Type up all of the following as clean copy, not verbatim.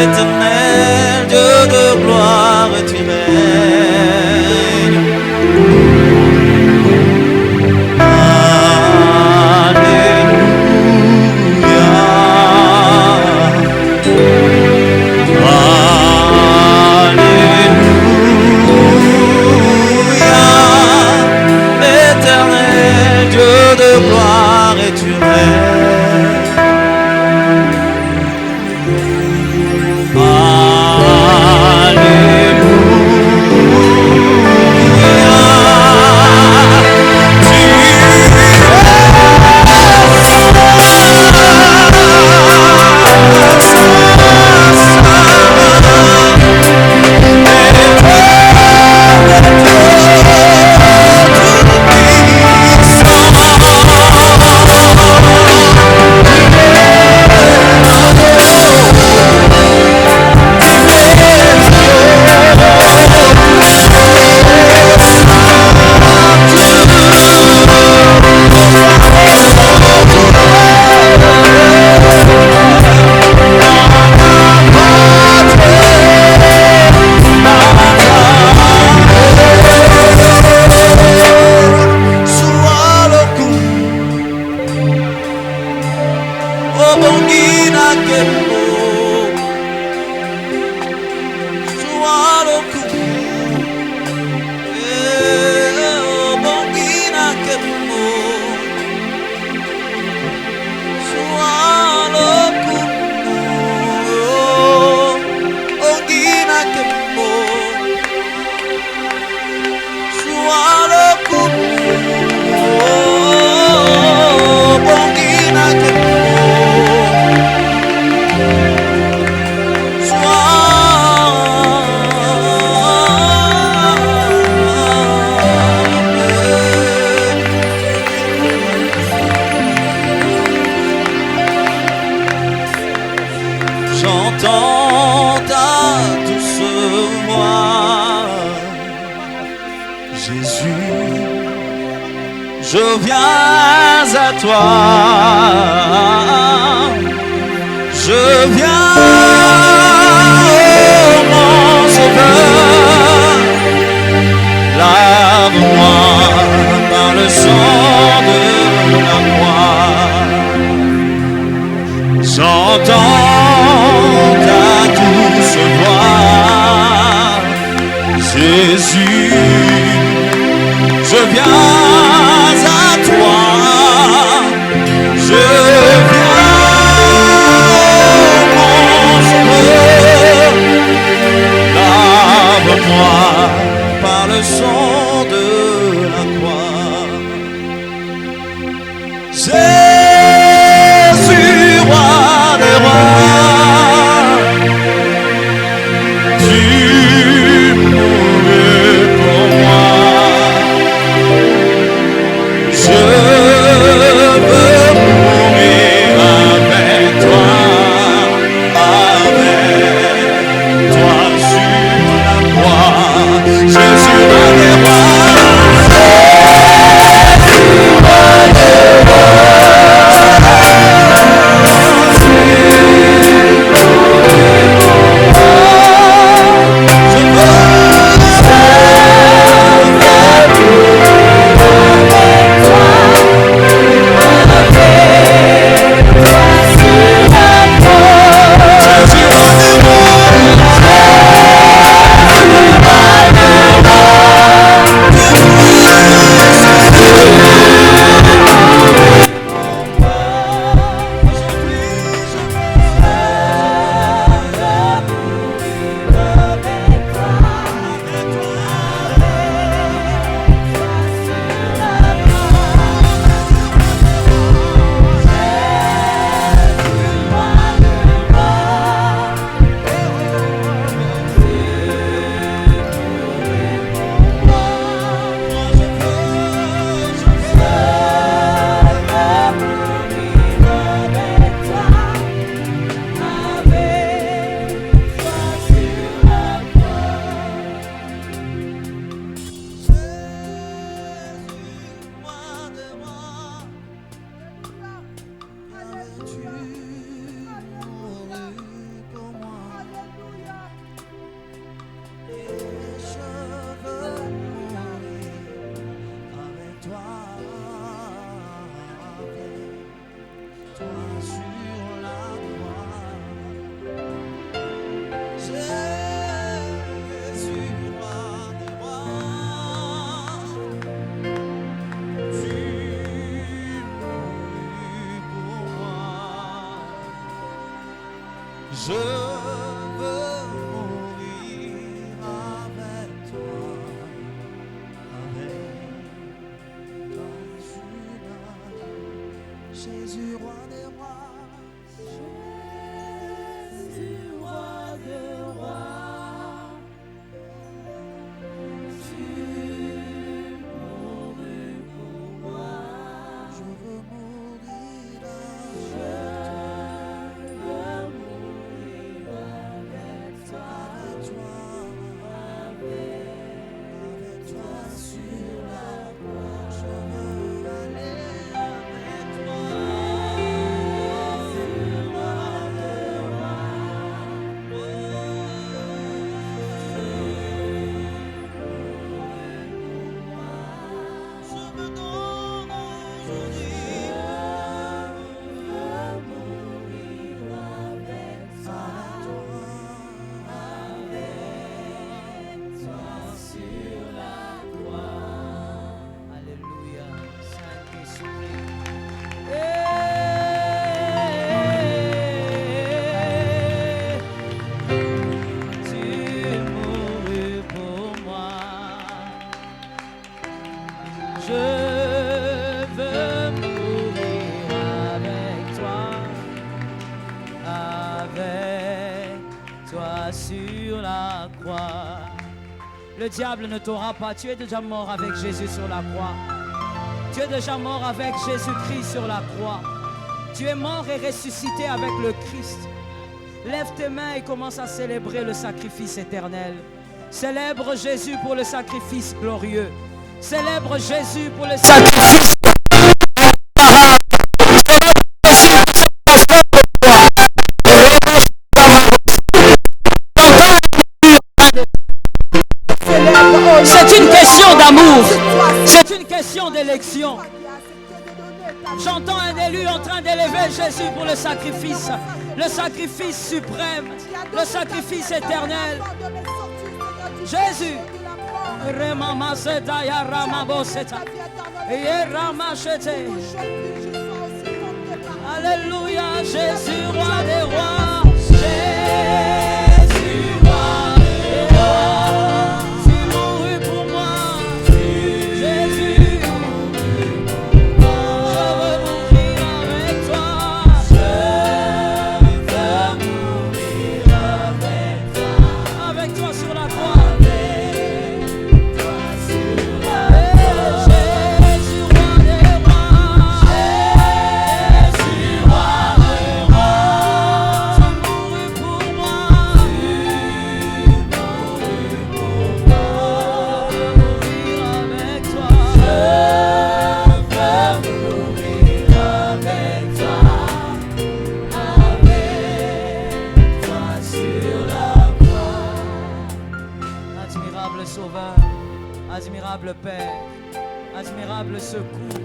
Éternel Dieu de gloire, tu règnes. L'éternel Dieu de gloire, et tu règnes. J'entends ta douce voix, Jésus, je viens à toi, je viens, oh mon Sauveur, lave-moi par le sang de la croix. J'entends ta douce voix, Jésus, je viens à toi, je viens, mon Sauveur, lave-moi par le sang de la croix. Jésus, roi des rois, tu mourrais pour Je veux mourir avec toi sur la vie. Jésus, roi des rois. Jésus, roi des rois, tu mourus pour moi. Je veux mourir avec toi. avec toi sur la croix. Je veux aller avec toi. Je me donne aujourd'hui. Alléluia, Saint-Esprit. Tu mourus pour moi. Je veux mourir avec toi sur la croix. Le diable ne t'aura pas, tu es déjà mort avec Jésus sur la croix. Tu es déjà mort avec Jésus-Christ sur la croix. Tu es mort et ressuscité avec le Christ. Lève tes mains et commence à célébrer le sacrifice éternel. Célèbre Jésus pour le sacrifice glorieux. Célèbre Jésus pour le sacrifice c'est une question d'amour. C'est une question d'élection. J'entends un élu en train d'élever Jésus pour le sacrifice suprême, le sacrifice éternel. Jésus. Alléluia, Jésus, roi des rois. Jésus, roi des rois. Tu mourus pour moi. Jésus, je veux mourir avec toi. Je veux mourir avec toi. Avec toi sur la croix. Admirable Père, admirable secours.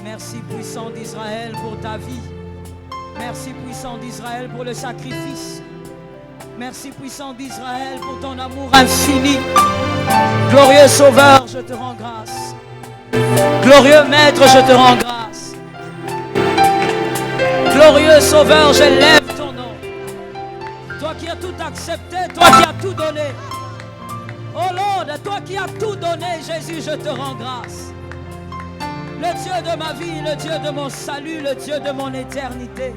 Merci puissant d'Israël pour ta vie. Merci puissant d'Israël pour le sacrifice. Merci puissant d'Israël pour ton amour infini. Glorieux Sauveur, je te rends grâce. Glorieux Maître, je te rends grâce. Glorieux Sauveur, je lève ton nom. Toi qui as tout accepté, toi qui as tout donné. Oh Lord, toi qui as tout donné, Jésus, je te rends grâce. Le Dieu de ma vie, le Dieu de mon salut, le Dieu de mon éternité.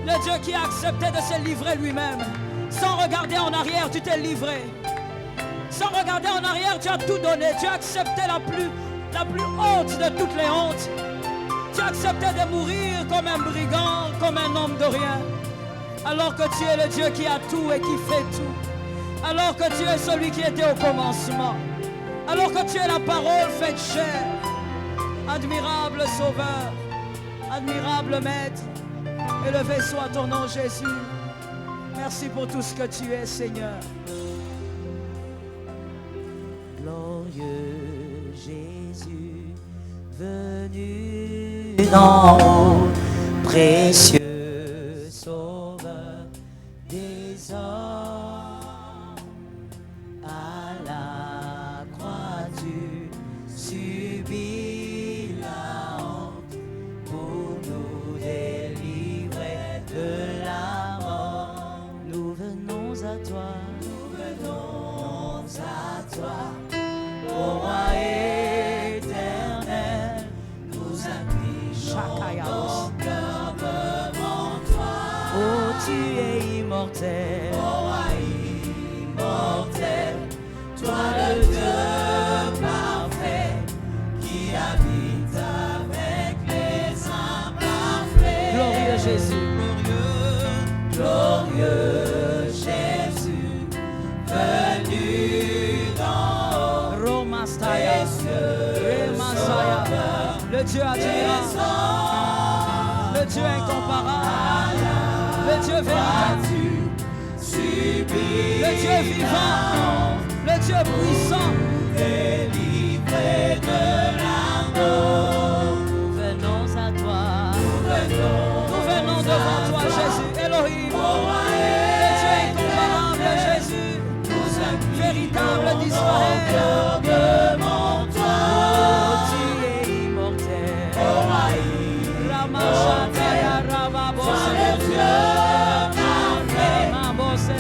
Le Dieu qui a accepté de se livrer lui-même. Sans regarder en arrière, tu t'es livré. Sans regarder en arrière, tu as tout donné. Tu as accepté la plus haute de toutes les hontes. Tu as accepté de mourir comme un brigand, comme un homme de rien. Alors que tu es le Dieu qui a tout et qui fait tout. Alors que tu es celui qui était au commencement. Alors que tu es la parole faite chair. Admirable Sauveur, admirable Maître, élevé soit ton nom Jésus. Merci pour tout ce que tu es, Seigneur. Glorieux Jésus, venu d'en haut, précieux Sauveur des hommes, à la croix tu subis la honte pour nous délivrer de la tu es immortel. Roi immortel, toi le Dieu parfait qui habite avec les imparfaits. Glorieux Jésus. Glorieux Jésus, venu d'en haut, Romastaya, Remasaya, le Dieu admirable, le Dieu incomparable, le Dieu véritable, le Dieu vivant, le Dieu puissant, délivré de la mort. nous venons à toi, nous venons devant toi Jésus, Elohim, le Dieu incomparable Jésus, véritable d'Israël. Tu es immortel. Ramachataya Rababosé. Mamabosé.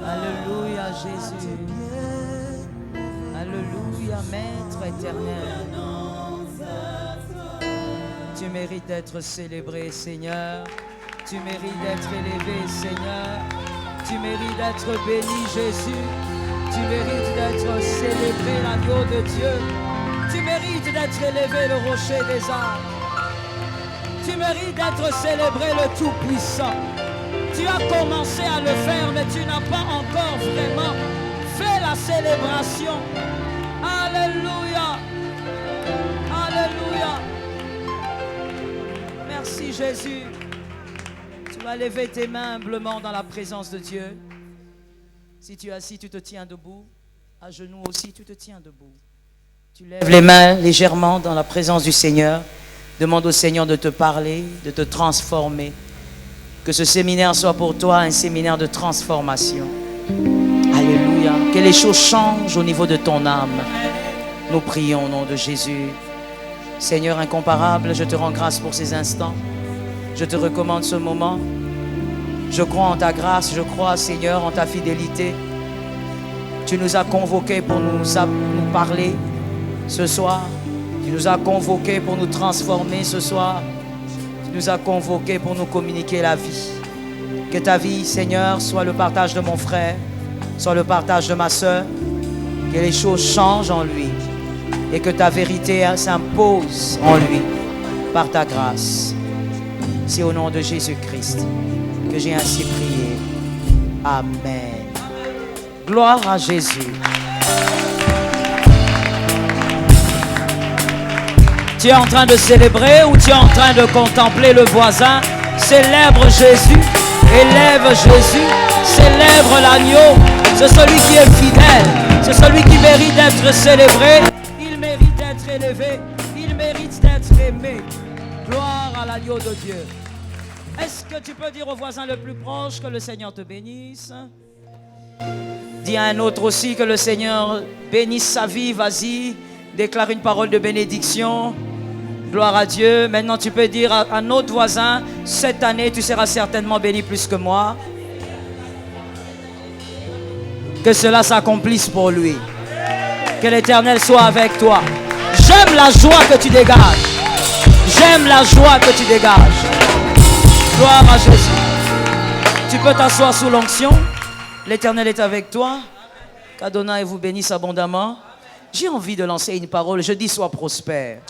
Alléluia Jésus. Alléluia Maître éternel. Tu mérites d'être célébré Seigneur. Tu mérites d'être élevé Seigneur. Tu mérites d'être béni Jésus. Tu mérites d'être célébré l'agneau de Dieu. Tu mérites d'être élevé le rocher des âmes. Tu mérites d'être célébré le Tout-Puissant. Tu as commencé à le faire, mais tu n'as pas encore vraiment fait la célébration. Alléluia. Alléluia. Merci Jésus. Tu vas lever tes mains humblement dans la présence de Dieu. Si tu es assis, tu te tiens debout. À genoux aussi, tu te tiens debout. Tu lèves les mains légèrement dans la présence du Seigneur. Demande au Seigneur de te parler, de te transformer. Que ce séminaire soit pour toi un séminaire de transformation. Alléluia. Que les choses changent au niveau de ton âme. Nous prions au nom de Jésus. Seigneur incomparable, je te rends grâce pour ces instants. Je te recommande ce moment. Je crois en ta grâce, je crois, Seigneur, en ta fidélité. Tu nous as convoqués pour nous parler ce soir. Tu nous as convoqués pour nous transformer ce soir. Tu nous as convoqués pour nous communiquer la vie. Que ta vie, Seigneur, soit le partage de mon frère, soit le partage de ma soeur. Que les choses changent en lui et que ta vérité s'impose en lui par ta grâce. C'est au nom de Jésus-Christ que j'ai ainsi prié. Amen. Gloire à Jésus. Tu es en train de célébrer ou tu es en train de contempler le voisin? Célèbre Jésus, élève Jésus, célèbre l'agneau. C'est celui qui est fidèle, c'est celui qui mérite d'être célébré. Il mérite d'être élevé, il mérite d'être aimé. Gloire à l'agneau de Dieu. Est-ce que tu peux dire au voisin le plus proche que le Seigneur te bénisse? Dis à un autre aussi que le Seigneur bénisse sa vie. Vas-y, déclare une parole de bénédiction. Gloire à Dieu. Maintenant, tu peux dire à un autre voisin, cette année, tu seras certainement béni plus que moi. Que cela s'accomplisse pour lui. Que l'Éternel soit avec toi. J'aime la joie que tu dégages. J'aime la joie que tu dégages. Gloire à Jésus. Tu peux t'asseoir sous l'onction. L'Éternel est avec toi. Qu'Adonai vous bénisse abondamment. J'ai envie de lancer une parole. Je dis sois prospère.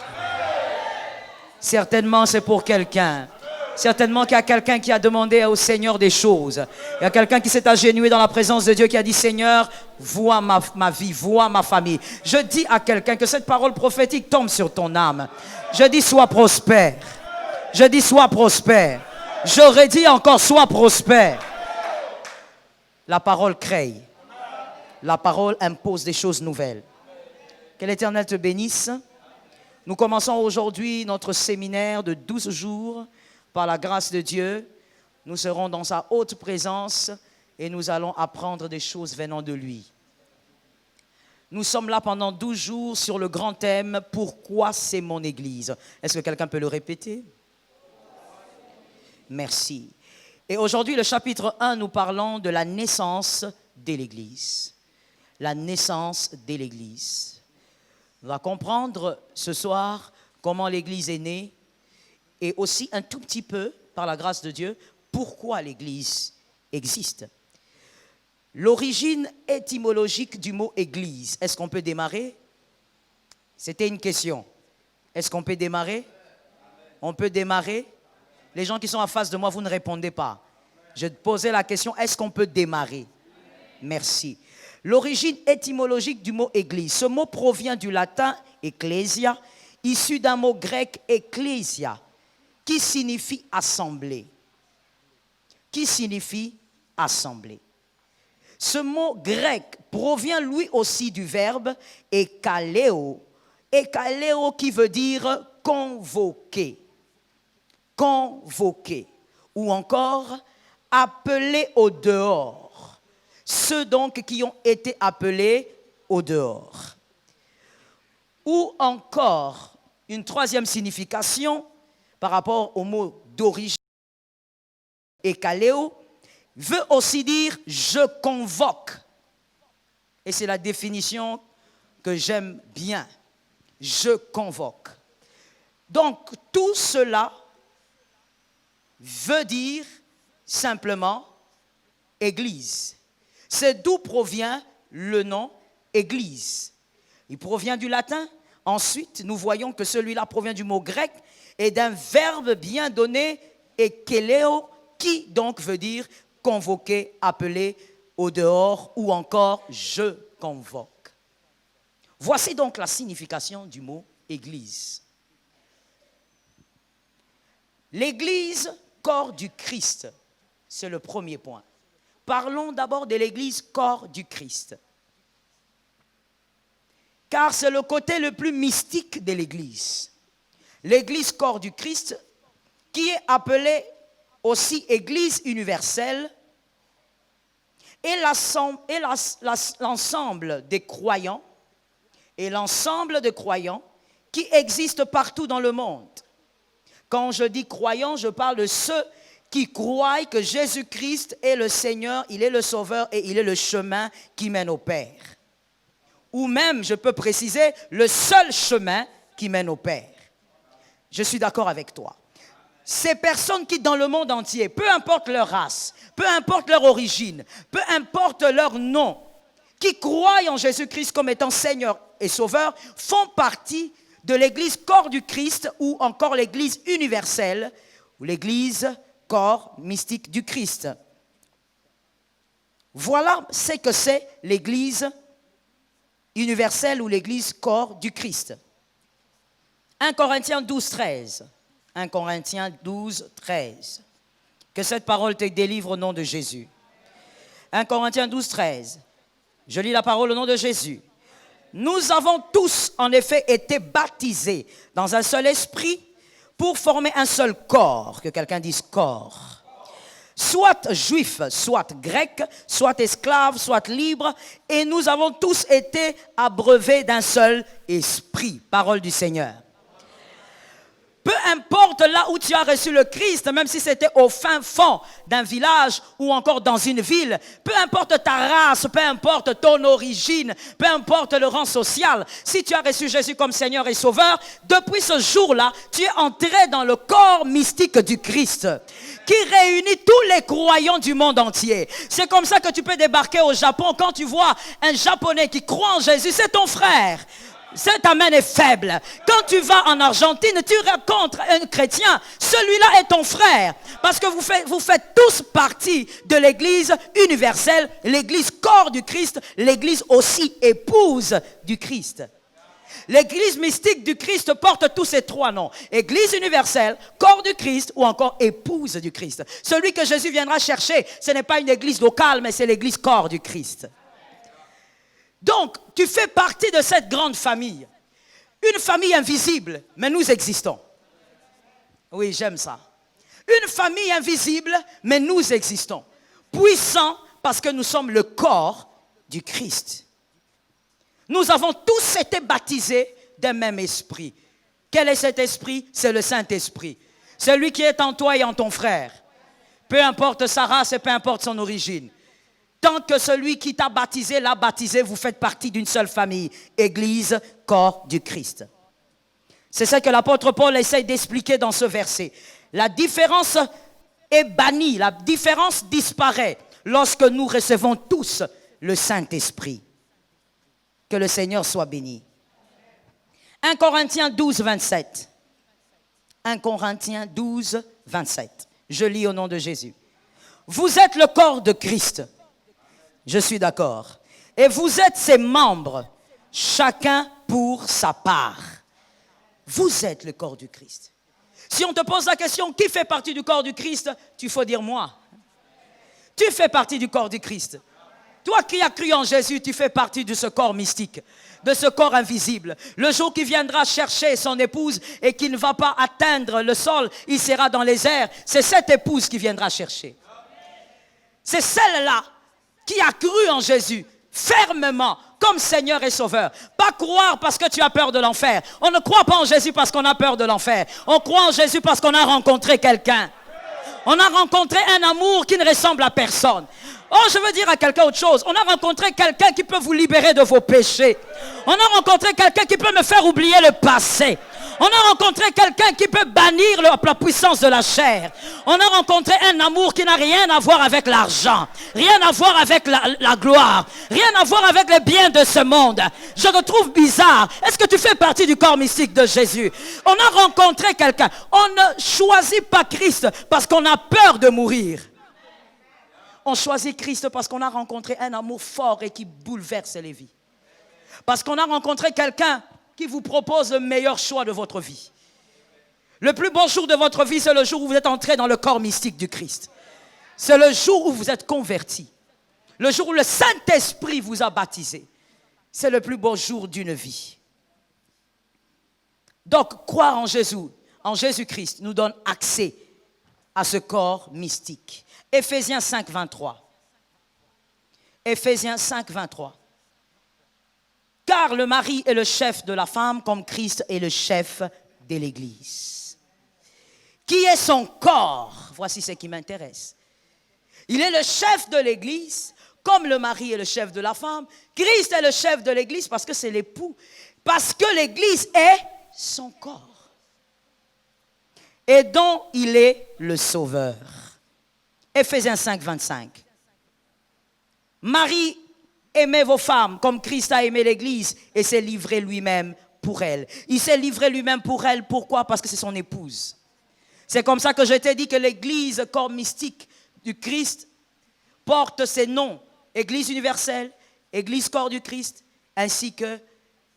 Certainement c'est pour quelqu'un. Certainement qu'il y a quelqu'un qui a demandé au Seigneur des choses. Il y a quelqu'un qui s'est agenouillé dans la présence de Dieu qui a dit Seigneur, vois ma vie, vois ma famille. Je dis à quelqu'un que cette parole prophétique tombe sur ton âme. Je dis sois prospère. Je dis sois prospère. J'aurais dit encore sois prospère. La parole crée. La parole impose des choses nouvelles. Que l'Éternel te bénisse. Nous commençons aujourd'hui notre séminaire de 12 jours. Par la grâce de Dieu, nous serons dans sa haute présence et nous allons apprendre des choses venant de lui. Nous sommes là pendant 12 jours sur le grand thème « Pourquoi c'est mon Église ?» Est-ce que quelqu'un peut le répéter? Merci. Et aujourd'hui, le chapitre 1, nous parlons de la naissance de l'Église. La naissance de l'Église. On va comprendre ce soir comment l'Église est née et aussi un tout petit peu, par la grâce de Dieu, pourquoi l'Église existe. L'origine étymologique du mot Église, est-ce qu'on peut démarrer? C'était une question. Est-ce qu'on peut démarrer? On peut démarrer? Les gens qui sont en face de moi, vous ne répondez pas. Je te posais la question, est-ce qu'on peut démarrer? Merci. L'origine étymologique du mot Église. Ce mot provient du latin ecclesia, issu d'un mot grec ecclesia, qui signifie assemblée. Qui signifie assemblée. Ce mot grec provient lui aussi du verbe ekaleo. Ekaleo qui veut dire convoquer. Convoquer. Ou encore appeler au dehors. Ceux donc qui ont été appelés au dehors. Ou encore une troisième signification par rapport au mot d'origine, ekaleo, veut aussi dire « je convoque ». Et c'est la définition que j'aime bien. Je convoque. Donc, tout cela veut dire simplement Église. C'est d'où provient le nom Église. Il provient du latin. Ensuite, nous voyons que celui-là provient du mot grec et d'un verbe bien donné, ekeleo, qui donc veut dire convoquer, appeler au dehors ou encore je convoque. Voici donc la signification du mot Église. L'Église, corps du Christ, c'est le premier point. Parlons d'abord de l'Église, corps du Christ. Car c'est le côté le plus mystique de l'Église. L'Église, corps du Christ, qui est appelée aussi Église universelle, et l'ensemble des croyants, qui existent partout dans le monde. Quand je dis croyants, je parle de ceux qui croient que Jésus-Christ est le Seigneur, il est le Sauveur et il est le chemin qui mène au Père. Ou même, je peux préciser, le seul chemin qui mène au Père. Je suis d'accord avec toi. Ces personnes qui, dans le monde entier, peu importe leur race, peu importe leur origine, peu importe leur nom, qui croient en Jésus-Christ comme étant Seigneur et Sauveur, font partie de l'Église corps du Christ ou encore l'Église universelle ou l'Église corps mystique du Christ. Voilà ce que c'est l'Église universelle ou l'Église corps du Christ. 1 Corinthiens 12, 13. 1 Corinthiens 12, 13. Que cette parole te délivre au nom de Jésus. 1 Corinthiens 12, 13. Je lis la parole au nom de Jésus. Nous avons tous, en effet, été baptisés dans un seul esprit pour former un seul corps. Que quelqu'un dise corps. Soit juif, soit grec, soit esclave, soit libre. Et nous avons tous été abreuvés d'un seul esprit. Parole du Seigneur. Peu importe là où tu as reçu le Christ, même si c'était au fin fond d'un village ou encore dans une ville, peu importe ta race, peu importe ton origine, peu importe le rang social, si tu as reçu Jésus comme Seigneur et Sauveur, depuis ce jour-là, tu es entré dans le corps mystique du Christ, qui réunit tous les croyants du monde entier. C'est comme ça que tu peux débarquer au Japon. Quand tu vois un Japonais qui croit en Jésus, c'est ton frère. Cet amen est faible. Quand tu vas en Argentine, tu rencontres un chrétien, celui-là est ton frère. Parce que vous faites tous partie de l'église universelle, l'église corps du Christ, l'église aussi épouse du Christ. L'église mystique du Christ porte tous ces trois noms. Église universelle, corps du Christ ou encore épouse du Christ. Celui que Jésus viendra chercher, ce n'est pas une église locale, mais c'est l'église corps du Christ. Donc, tu fais partie de cette grande famille. Une famille invisible, mais nous existons. Oui, j'aime ça. Une famille invisible, mais nous existons. Puissant parce que nous sommes le corps du Christ. Nous avons tous été baptisés d'un même esprit. Quel est cet esprit? C'est le Saint-Esprit. Celui qui est en toi et en ton frère. Peu importe sa race et peu importe son origine. Tant que celui qui t'a baptisé l'a baptisé, vous faites partie d'une seule famille. Église, corps du Christ. C'est ça que l'apôtre Paul essaye d'expliquer dans ce verset. La différence est bannie, la différence disparaît lorsque nous recevons tous le Saint-Esprit. Que le Seigneur soit béni. 1 Corinthiens 12, 27. 1 Corinthiens 12, 27. Je lis au nom de Jésus. Vous êtes le corps de Christ. Je suis d'accord. Et vous êtes ses membres, chacun pour sa part. Vous êtes le corps du Christ. Si on te pose la question, qui fait partie du corps du Christ? Tu faut dire moi. Tu fais partie du corps du Christ. Toi qui as cru en Jésus, tu fais partie de ce corps mystique, de ce corps invisible. Le jour qui viendra chercher son épouse et qui ne va pas atteindre le sol, il sera dans les airs. C'est cette épouse qui viendra chercher. C'est celle-là qui a cru en Jésus fermement comme Seigneur et Sauveur. Pas croire parce que tu as peur de l'enfer. On ne croit pas en Jésus parce qu'on a peur de l'enfer. On croit en Jésus parce qu'on a rencontré quelqu'un. On a rencontré un amour qui ne ressemble à personne. Oh, je veux dire à quelqu'un autre chose. On a rencontré quelqu'un qui peut vous libérer de vos péchés. On a rencontré quelqu'un qui peut me faire oublier le passé. On a rencontré quelqu'un qui peut bannir la puissance de la chair. On a rencontré un amour qui n'a rien à voir avec l'argent, rien à voir avec la gloire, rien à voir avec les biens de ce monde. Je le trouve bizarre. Est-ce que tu fais partie du corps mystique de Jésus? On a rencontré quelqu'un. On ne choisit pas Christ parce qu'on a peur de mourir. On choisit Christ parce qu'on a rencontré un amour fort et qui bouleverse les vies. Parce qu'on a rencontré quelqu'un qui vous propose le meilleur choix de votre vie. Le plus beau jour de votre vie, c'est le jour où vous êtes entré dans le corps mystique du Christ. C'est le jour où vous êtes converti. Le jour où le Saint-Esprit vous a baptisé. C'est le plus beau jour d'une vie. Donc, croire en Jésus, en Jésus-Christ, nous donne accès à ce corps mystique. Éphésiens 5, 23. Éphésiens 5, 23. Car le mari est le chef de la femme comme Christ est le chef de l'Église. Qui est son corps? Voici ce qui m'intéresse. Il est le chef de l'Église comme le mari est le chef de la femme. Christ est le chef de l'Église parce que c'est l'époux. Parce que l'Église est son corps. Et dont il est le sauveur. Éphésiens 5, 25. Marie, aimez vos femmes comme Christ a aimé l'Église et s'est livré lui-même pour elle. Il s'est livré lui-même pour elle. Pourquoi? Parce que c'est son épouse. C'est comme ça que je t'ai dit que l'Église, corps mystique du Christ, porte ses noms. Église universelle, Église corps du Christ, ainsi que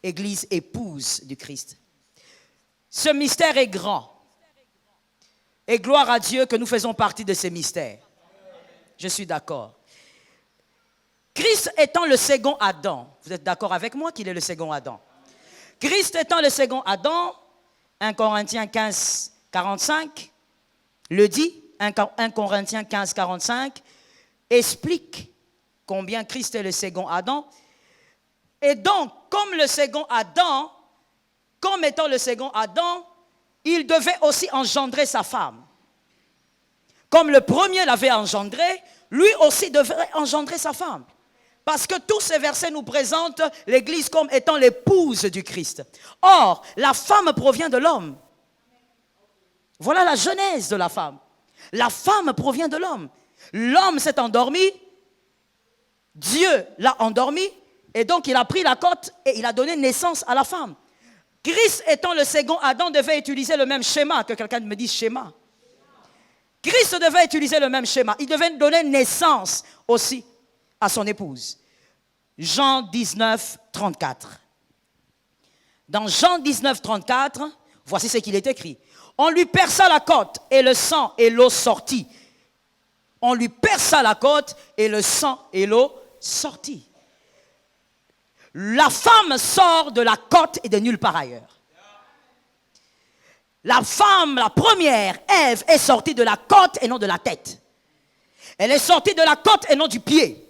Église épouse du Christ. Ce mystère est grand. Et gloire à Dieu que nous faisons partie de ces mystères. Je suis d'accord. Christ étant le second Adam. Vous êtes d'accord avec moi qu'il est le second Adam? Christ étant le second Adam, 1 Corinthiens 15, 45, le dit, 1 Corinthiens 15, 45, explique combien Christ est le second Adam. Et donc, comme étant le second Adam, il devait aussi engendrer sa femme. Comme le premier l'avait engendré, lui aussi devrait engendrer sa femme. Parce que tous ces versets nous présentent l'Église comme étant l'épouse du Christ. Or, la femme provient de l'homme. Voilà la genèse de la femme. La femme provient de l'homme. L'homme s'est endormi, Dieu l'a endormi, et donc il a pris la côte et il a donné naissance à la femme. Christ étant le second Adam devait utiliser le même schéma, que quelqu'un me dise schéma. Christ devait utiliser le même schéma. Il devait donner naissance aussi à son épouse. Jean 19, 34. Dans Jean 19, 34, voici ce qu'il est écrit. On lui perça la côte et le sang et l'eau sortit. On lui perça la côte et le sang et l'eau sortit. La femme sort de la côte et de nulle part ailleurs. La femme, la première, Ève, est sortie de la côte et non de la tête. Elle est sortie de la côte et non du pied.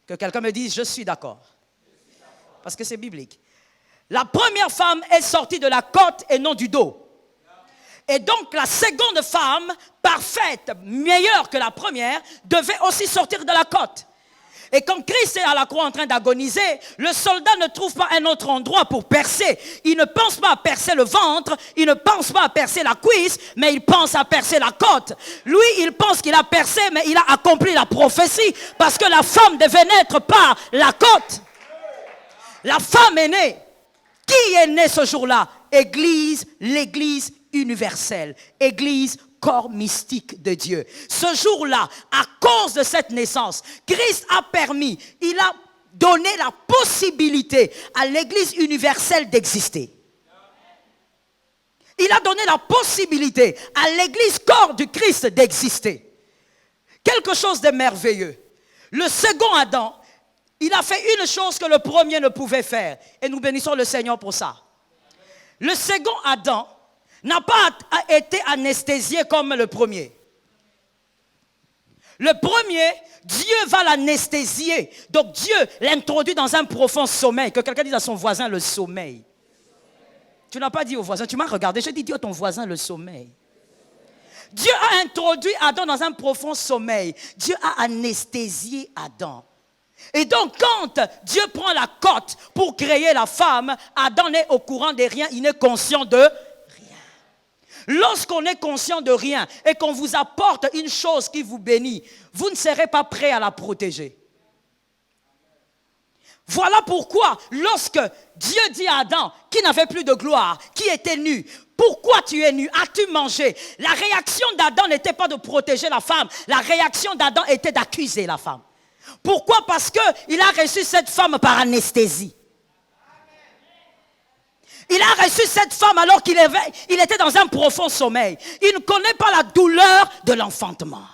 Que quelqu'un me dise, je suis d'accord. Parce que c'est biblique. La première femme est sortie de la côte et non du dos. Et donc la seconde femme, parfaite, meilleure que la première, devait aussi sortir de la côte. Et quand Christ est à la croix en train d'agoniser, le soldat ne trouve pas un autre endroit pour percer. Il ne pense pas à percer le ventre, il ne pense pas à percer la cuisse, mais il pense à percer la côte. Lui, il pense qu'il a percé, mais il a accompli la prophétie parce que la femme devait naître par la côte. La femme est née. Qui est né ce jour-là? Église, l'Église universelle. Église corps mystique de Dieu. Ce jour-là, à cause de cette naissance, Christ a permis, il a donné la possibilité à l'Église universelle d'exister. Il a donné la possibilité à l'Église corps du Christ d'exister. Quelque chose de merveilleux. Le second Adam, il a fait une chose que le premier ne pouvait faire. Et nous bénissons le Seigneur pour ça. Le second Adam n'a pas été anesthésié comme le premier. Le premier, Dieu va l'anesthésier. Donc Dieu l'introduit dans un profond sommeil. Que quelqu'un dise à son voisin le sommeil. Tu n'as pas dit au voisin, tu m'as regardé, j'ai dit dis à ton voisin le sommeil. Dieu a introduit Adam dans un profond sommeil. Dieu a anesthésié Adam. Et donc quand Dieu prend la côte pour créer la femme, Adam n'est au courant de rien, il n'est conscient de rien. Lorsqu'on est conscient de rien et qu'on vous apporte une chose qui vous bénit, vous ne serez pas prêt à la protéger. Voilà pourquoi lorsque Dieu dit à Adam qui n'avait plus de gloire, qui était nu, pourquoi tu es nu? As-tu mangé? La réaction d'Adam n'était pas de protéger la femme, la réaction d'Adam était d'accuser la femme. Pourquoi? Parce qu'il a reçu cette femme par anesthésie. Il a reçu cette femme alors qu'il était dans un profond sommeil. Il ne connaît pas la douleur de l'enfantement.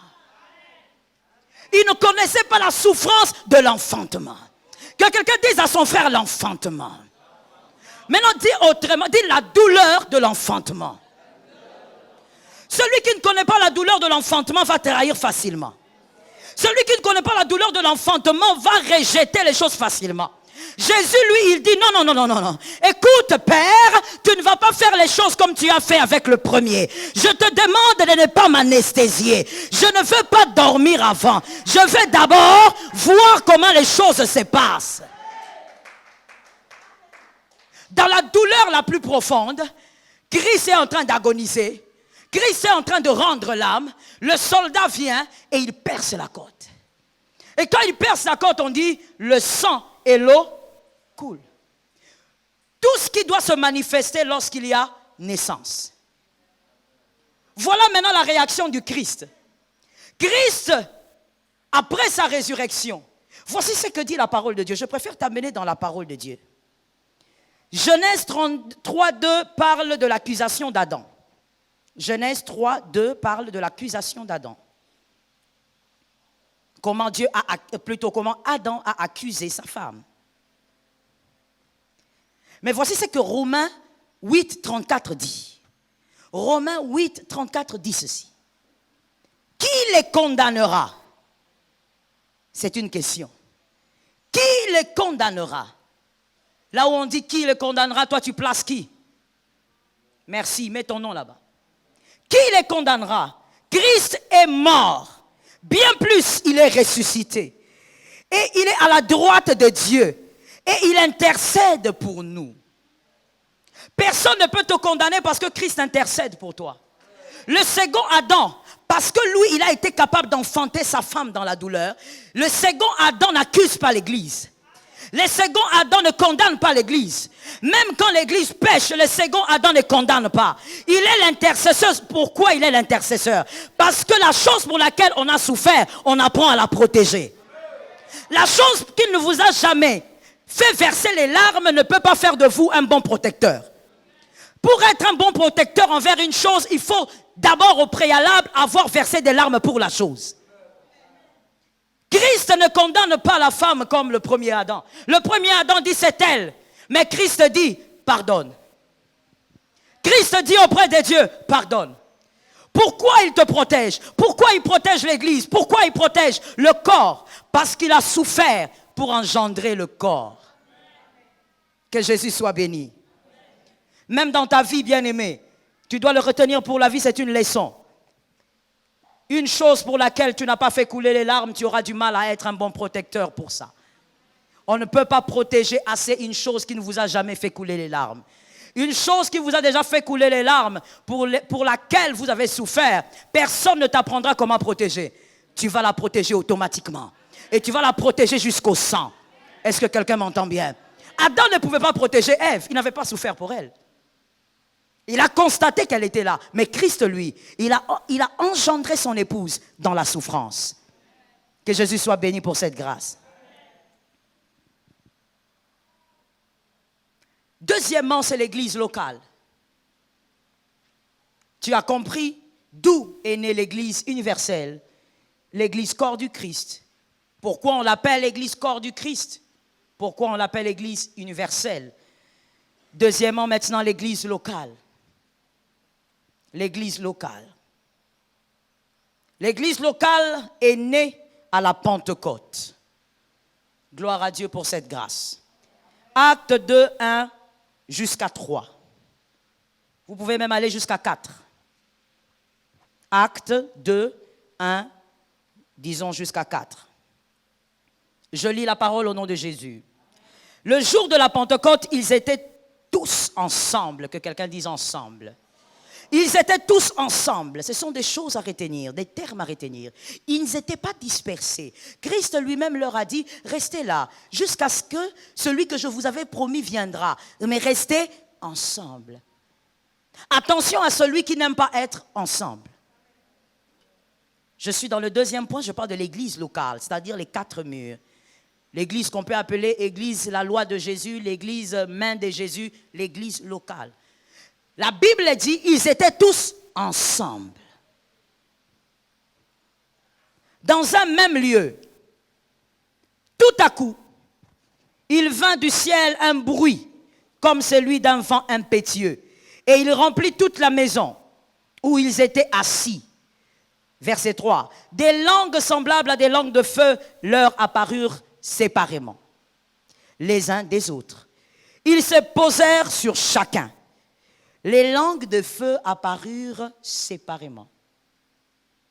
Il ne connaissait pas la souffrance de l'enfantement. Que quelqu'un dise à son frère l'enfantement. Maintenant, dis autrement, dis la douleur de l'enfantement. Celui qui ne connaît pas la douleur de l'enfantement va trahir facilement. Celui qui ne connaît pas la douleur de l'enfantement va rejeter les choses facilement. Jésus, lui, il dit non. Écoute, Père, tu ne vas pas faire les choses comme tu as fait avec le premier. Je te demande de ne pas m'anesthésier. Je ne veux pas dormir avant. Je veux d'abord voir comment les choses se passent. Dans la douleur la plus profonde, Christ est en train d'agoniser. Christ est en train de rendre l'âme. Le soldat vient et il perce la côte. Et quand il perce la côte, on dit le sang et l'eau coulent. Tout ce qui doit se manifester lorsqu'il y a naissance. Voilà maintenant la réaction du Christ. Christ, après sa résurrection, voici ce que dit la parole de Dieu. Je préfère t'amener dans la parole de Dieu. Genèse 33, 2 parle de l'accusation d'Adam. Genèse 3, 2 parle de l'accusation d'Adam. Comment Adam a accusé sa femme. Mais voici ce que Romains 8, 34 dit. Romains 8, 34 dit ceci. Qui les condamnera? C'est une question. Qui les condamnera? Là où on dit qui les condamnera, toi tu places qui? Merci, mets ton nom là-bas. Qui les condamnera? Christ est mort. Bien plus, il est ressuscité. Et il est à la droite de Dieu. Et il intercède pour nous. Personne ne peut te condamner parce que Christ intercède pour toi. Le second Adam, parce que lui, il a été capable d'enfanter sa femme dans la douleur. Le second Adam n'accuse pas l'Église. Le second Adam ne condamne pas l'Église. Même quand l'Église pêche, le second Adam ne condamne pas. Il est l'intercesseur. Pourquoi il est l'intercesseur? Parce que la chose pour laquelle on a souffert, on apprend à la protéger. La chose qu'il ne vous a jamais fait verser les larmes ne peut pas faire de vous un bon protecteur. Pour être un bon protecteur envers une chose, il faut d'abord au préalable avoir versé des larmes pour la chose. Christ ne condamne pas la femme comme le premier Adam. Le premier Adam dit c'est elle. Mais Christ dit pardonne. Christ dit auprès de Dieu pardonne. Pourquoi il te protège? Pourquoi il protège l'Église? Pourquoi il protège le corps? Parce qu'il a souffert pour engendrer le corps. Que Jésus soit béni. Même dans ta vie, bien-aimée, tu dois le retenir pour la vie, c'est une leçon. Une chose pour laquelle tu n'as pas fait couler les larmes, tu auras du mal à être un bon protecteur pour ça. On ne peut pas protéger assez une chose qui ne vous a jamais fait couler les larmes. Une chose qui vous a déjà fait couler les larmes, pour laquelle vous avez souffert, personne ne t'apprendra comment protéger. Tu vas la protéger automatiquement. Et tu vas la protéger jusqu'au sang. Est-ce que quelqu'un m'entend bien? Adam ne pouvait pas protéger Ève, il n'avait pas souffert pour elle. Il a constaté qu'elle était là. Mais Christ, lui, il a engendré son épouse dans la souffrance. Que Jésus soit béni pour cette grâce. Deuxièmement, c'est l'église locale. Tu as compris d'où est née l'église universelle, l'église corps du Christ. Pourquoi on l'appelle l'église corps du Christ? Pourquoi on l'appelle l'église universelle? Deuxièmement, maintenant, l'église locale. L'église locale. L'église locale est née à la Pentecôte. Gloire à Dieu pour cette grâce. Acte 2, 1 jusqu'à 3. Vous pouvez même aller jusqu'à 4. Acte 2, 1, disons jusqu'à 4. Je lis la parole au nom de Jésus. Le jour de la Pentecôte, ils étaient tous ensemble. Que quelqu'un dise ensemble. Ils étaient tous ensemble. Ce sont des choses à retenir, des termes à retenir. Ils n'étaient pas dispersés. Christ lui-même leur a dit, restez là, jusqu'à ce que celui que je vous avais promis viendra. Mais restez ensemble. Attention à celui qui n'aime pas être ensemble. Je suis dans le deuxième point, je parle de l'église locale, c'est-à-dire les 4 murs. L'église qu'on peut appeler église la loi de Jésus, l'église main de Jésus, l'église locale. La Bible dit, ils étaient tous ensemble. Dans un même lieu. Tout à coup, il vint du ciel un bruit, comme celui d'un vent impétueux. Et il remplit toute la maison où ils étaient assis. Verset 3. Des langues semblables à des langues de feu leur apparurent séparément, les uns des autres. Ils se posèrent sur chacun. Les langues de feu apparurent séparément.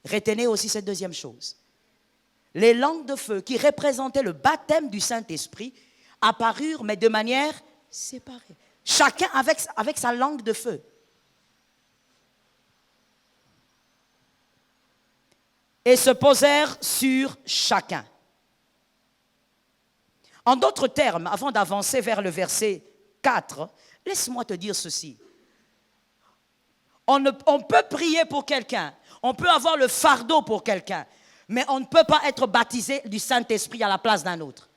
Retenez aussi cette deuxième chose. Les langues de feu qui représentaient le baptême du Saint-Esprit apparurent, mais de manière séparée. Chacun avec sa langue de feu. Et se posèrent sur chacun. En d'autres termes, avant d'avancer vers le verset 4, laisse-moi te dire ceci. On peut prier pour quelqu'un, on peut avoir le fardeau pour quelqu'un, mais on ne peut pas être baptisé du Saint-Esprit à la place d'un autre.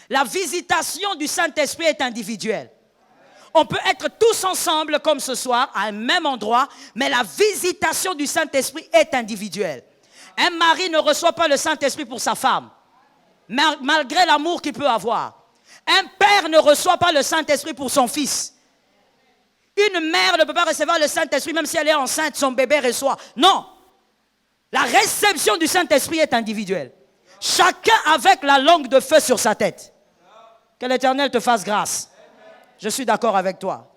La visitation du Saint-Esprit est individuelle. On peut être tous ensemble comme ce soir, à un même endroit, mais la visitation du Saint-Esprit est individuelle. Un mari ne reçoit pas le Saint-Esprit pour sa femme, malgré l'amour qu'il peut avoir. Un père ne reçoit pas le Saint-Esprit pour son fils. Une mère ne peut pas recevoir le Saint-Esprit, même si elle est enceinte, son bébé reçoit. Non. La réception du Saint-Esprit est individuelle. Chacun avec la langue de feu sur sa tête. Que l'Éternel te fasse grâce. Je suis d'accord avec toi.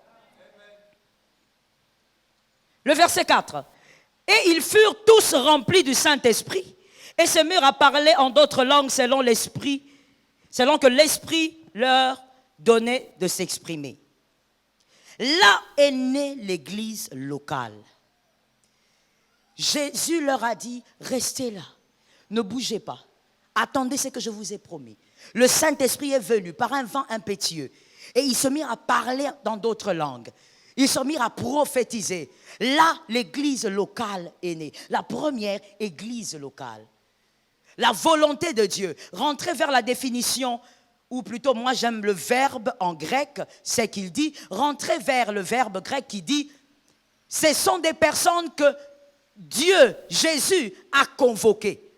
Le verset 4. Et ils furent tous remplis du Saint-Esprit et se mirent à parler en d'autres langues selon que l'Esprit leur donnait de s'exprimer. Là est née l'église locale. Jésus leur a dit, restez là, ne bougez pas, attendez ce que je vous ai promis. Le Saint-Esprit est venu par un vent impétueux et ils se mirent à parler dans d'autres langues. Ils se mirent à prophétiser. Là, l'église locale est née, la première église locale. La volonté de Dieu, rentrer vers la définition, ou plutôt moi j'aime le verbe en grec, c'est qu'il dit, rentrer vers le verbe grec qui dit, ce sont des personnes que Dieu, Jésus, a convoquées.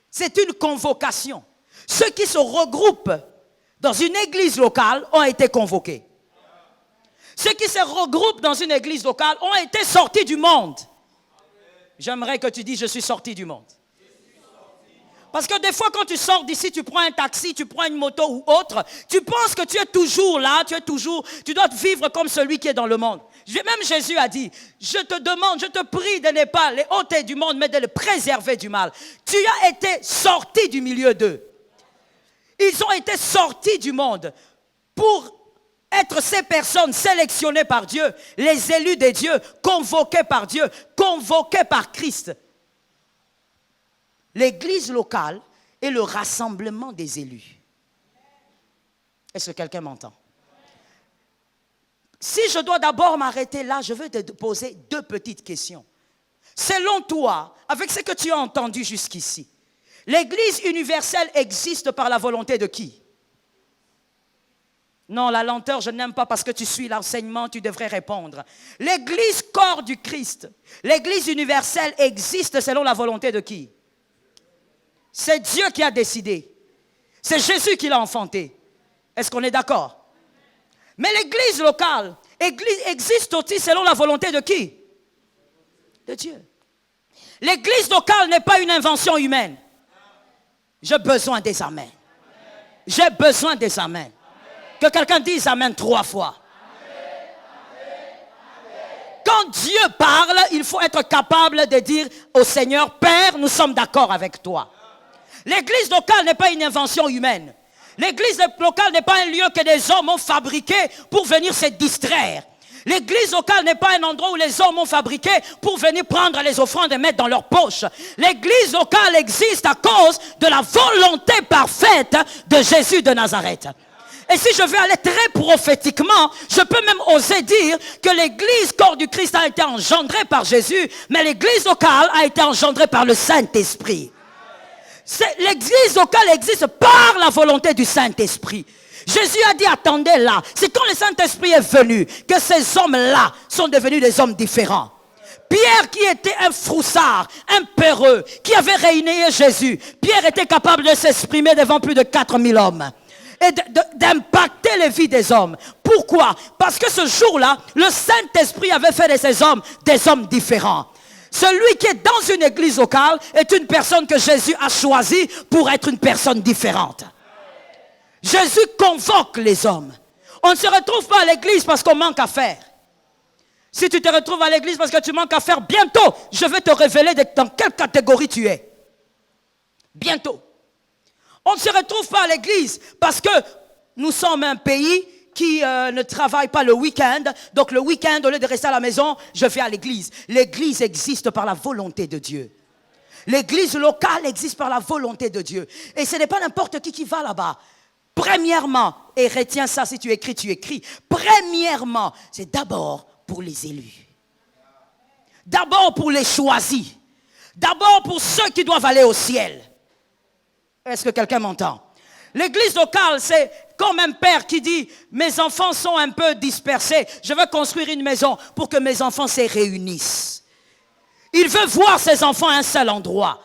C'est une convocation. Ceux qui se regroupent dans une église locale ont été convoqués. Ceux qui se regroupent dans une église locale ont été sortis du monde. J'aimerais que tu dises, je suis sorti du monde. Parce que des fois, quand tu sors d'ici, tu prends un taxi, tu prends une moto ou autre, tu penses que tu es toujours là, tu dois vivre comme celui qui est dans le monde. Même Jésus a dit, je te demande, je te prie de ne pas les ôter du monde, mais de les préserver du mal. Tu as été sorti du milieu d'eux. Ils ont été sortis du monde pour être ces personnes sélectionnées par Dieu, les élus de Dieu, convoqués par Dieu, convoqués par Christ. L'église locale est le rassemblement des élus. Est-ce que quelqu'un m'entend? Si je dois d'abord m'arrêter là, je veux te poser deux petites questions. Selon toi, avec ce que tu as entendu jusqu'ici, l'église universelle existe par la volonté de qui? Non, la lenteur, je n'aime pas parce que tu suis l'enseignement, tu devrais répondre. L'église corps du Christ, l'église universelle existe selon la volonté de qui? C'est Dieu qui a décidé. C'est Jésus qui l'a enfanté. Est-ce qu'on est d'accord? Mais l'église locale existe aussi selon la volonté de qui? De Dieu. L'église locale n'est pas une invention humaine. J'ai besoin des amens. J'ai besoin des amens. Que quelqu'un dise amen 3 fois. Quand Dieu parle, il faut être capable de dire au Seigneur, Père, nous sommes d'accord avec toi. L'église locale n'est pas une invention humaine. L'église locale n'est pas un lieu que des hommes ont fabriqué pour venir se distraire. L'église locale n'est pas un endroit où les hommes ont fabriqué pour venir prendre les offrandes et mettre dans leur poche. L'église locale existe à cause de la volonté parfaite de Jésus de Nazareth. Et si je vais aller très prophétiquement, je peux même oser dire que l'église corps du Christ a été engendrée par Jésus, mais l'église locale a été engendrée par le Saint-Esprit. L'église locale existe par la volonté du Saint-Esprit. Jésus a dit, attendez là, c'est quand le Saint-Esprit est venu que ces hommes-là sont devenus des hommes différents. Pierre qui était un froussard, un peureux, qui avait réuni Jésus. Pierre était capable de s'exprimer devant plus de 4000 hommes et d'impacter les vies des hommes. Pourquoi? Parce que ce jour-là, le Saint-Esprit avait fait de ces hommes des hommes différents. Celui qui est dans une église locale est une personne que Jésus a choisie pour être une personne différente. Jésus convoque les hommes. On ne se retrouve pas à l'église parce qu'on manque à faire. Si tu te retrouves à l'église parce que tu manques à faire, bientôt, je vais te révéler dans quelle catégorie tu es. Bientôt. On ne se retrouve pas à l'église parce que nous sommes un pays qui ne travaille pas le week-end. Donc le week-end, au lieu de rester à la maison, je vais à l'église. L'église existe par la volonté de Dieu. L'église locale existe par la volonté de Dieu. Et ce n'est pas n'importe qui va là-bas. Premièrement, et retiens ça si tu écris. Premièrement, c'est d'abord pour les élus. D'abord pour les choisis. D'abord pour ceux qui doivent aller au ciel. Est-ce que quelqu'un m'entend? L'église locale, c'est comme un père qui dit, mes enfants sont un peu dispersés, je veux construire une maison pour que mes enfants se réunissent. Il veut voir ses enfants à un seul endroit.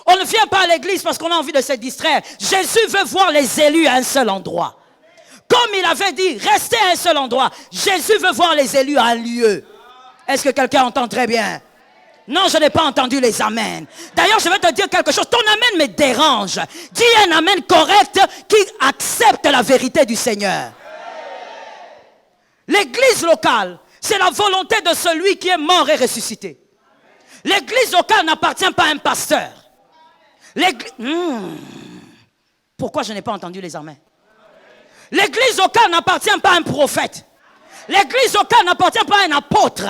On ne vient pas à l'église parce qu'on a envie de se distraire. Jésus veut voir les élus à un seul endroit. Comme il avait dit, restez à un seul endroit. Jésus veut voir les élus à un lieu. Est-ce que quelqu'un entend très bien? Non, je n'ai pas entendu les amens. D'ailleurs, je vais te dire quelque chose. Ton amen me dérange. Dis un amen correct qui accepte la vérité du Seigneur. L'église locale, C'est la volonté de celui qui est mort et ressuscité. L'église locale n'appartient pas à un pasteur. Pourquoi je n'ai pas entendu les amens? L'église locale n'appartient pas à un prophète. L'église locale n'appartient pas à un apôtre.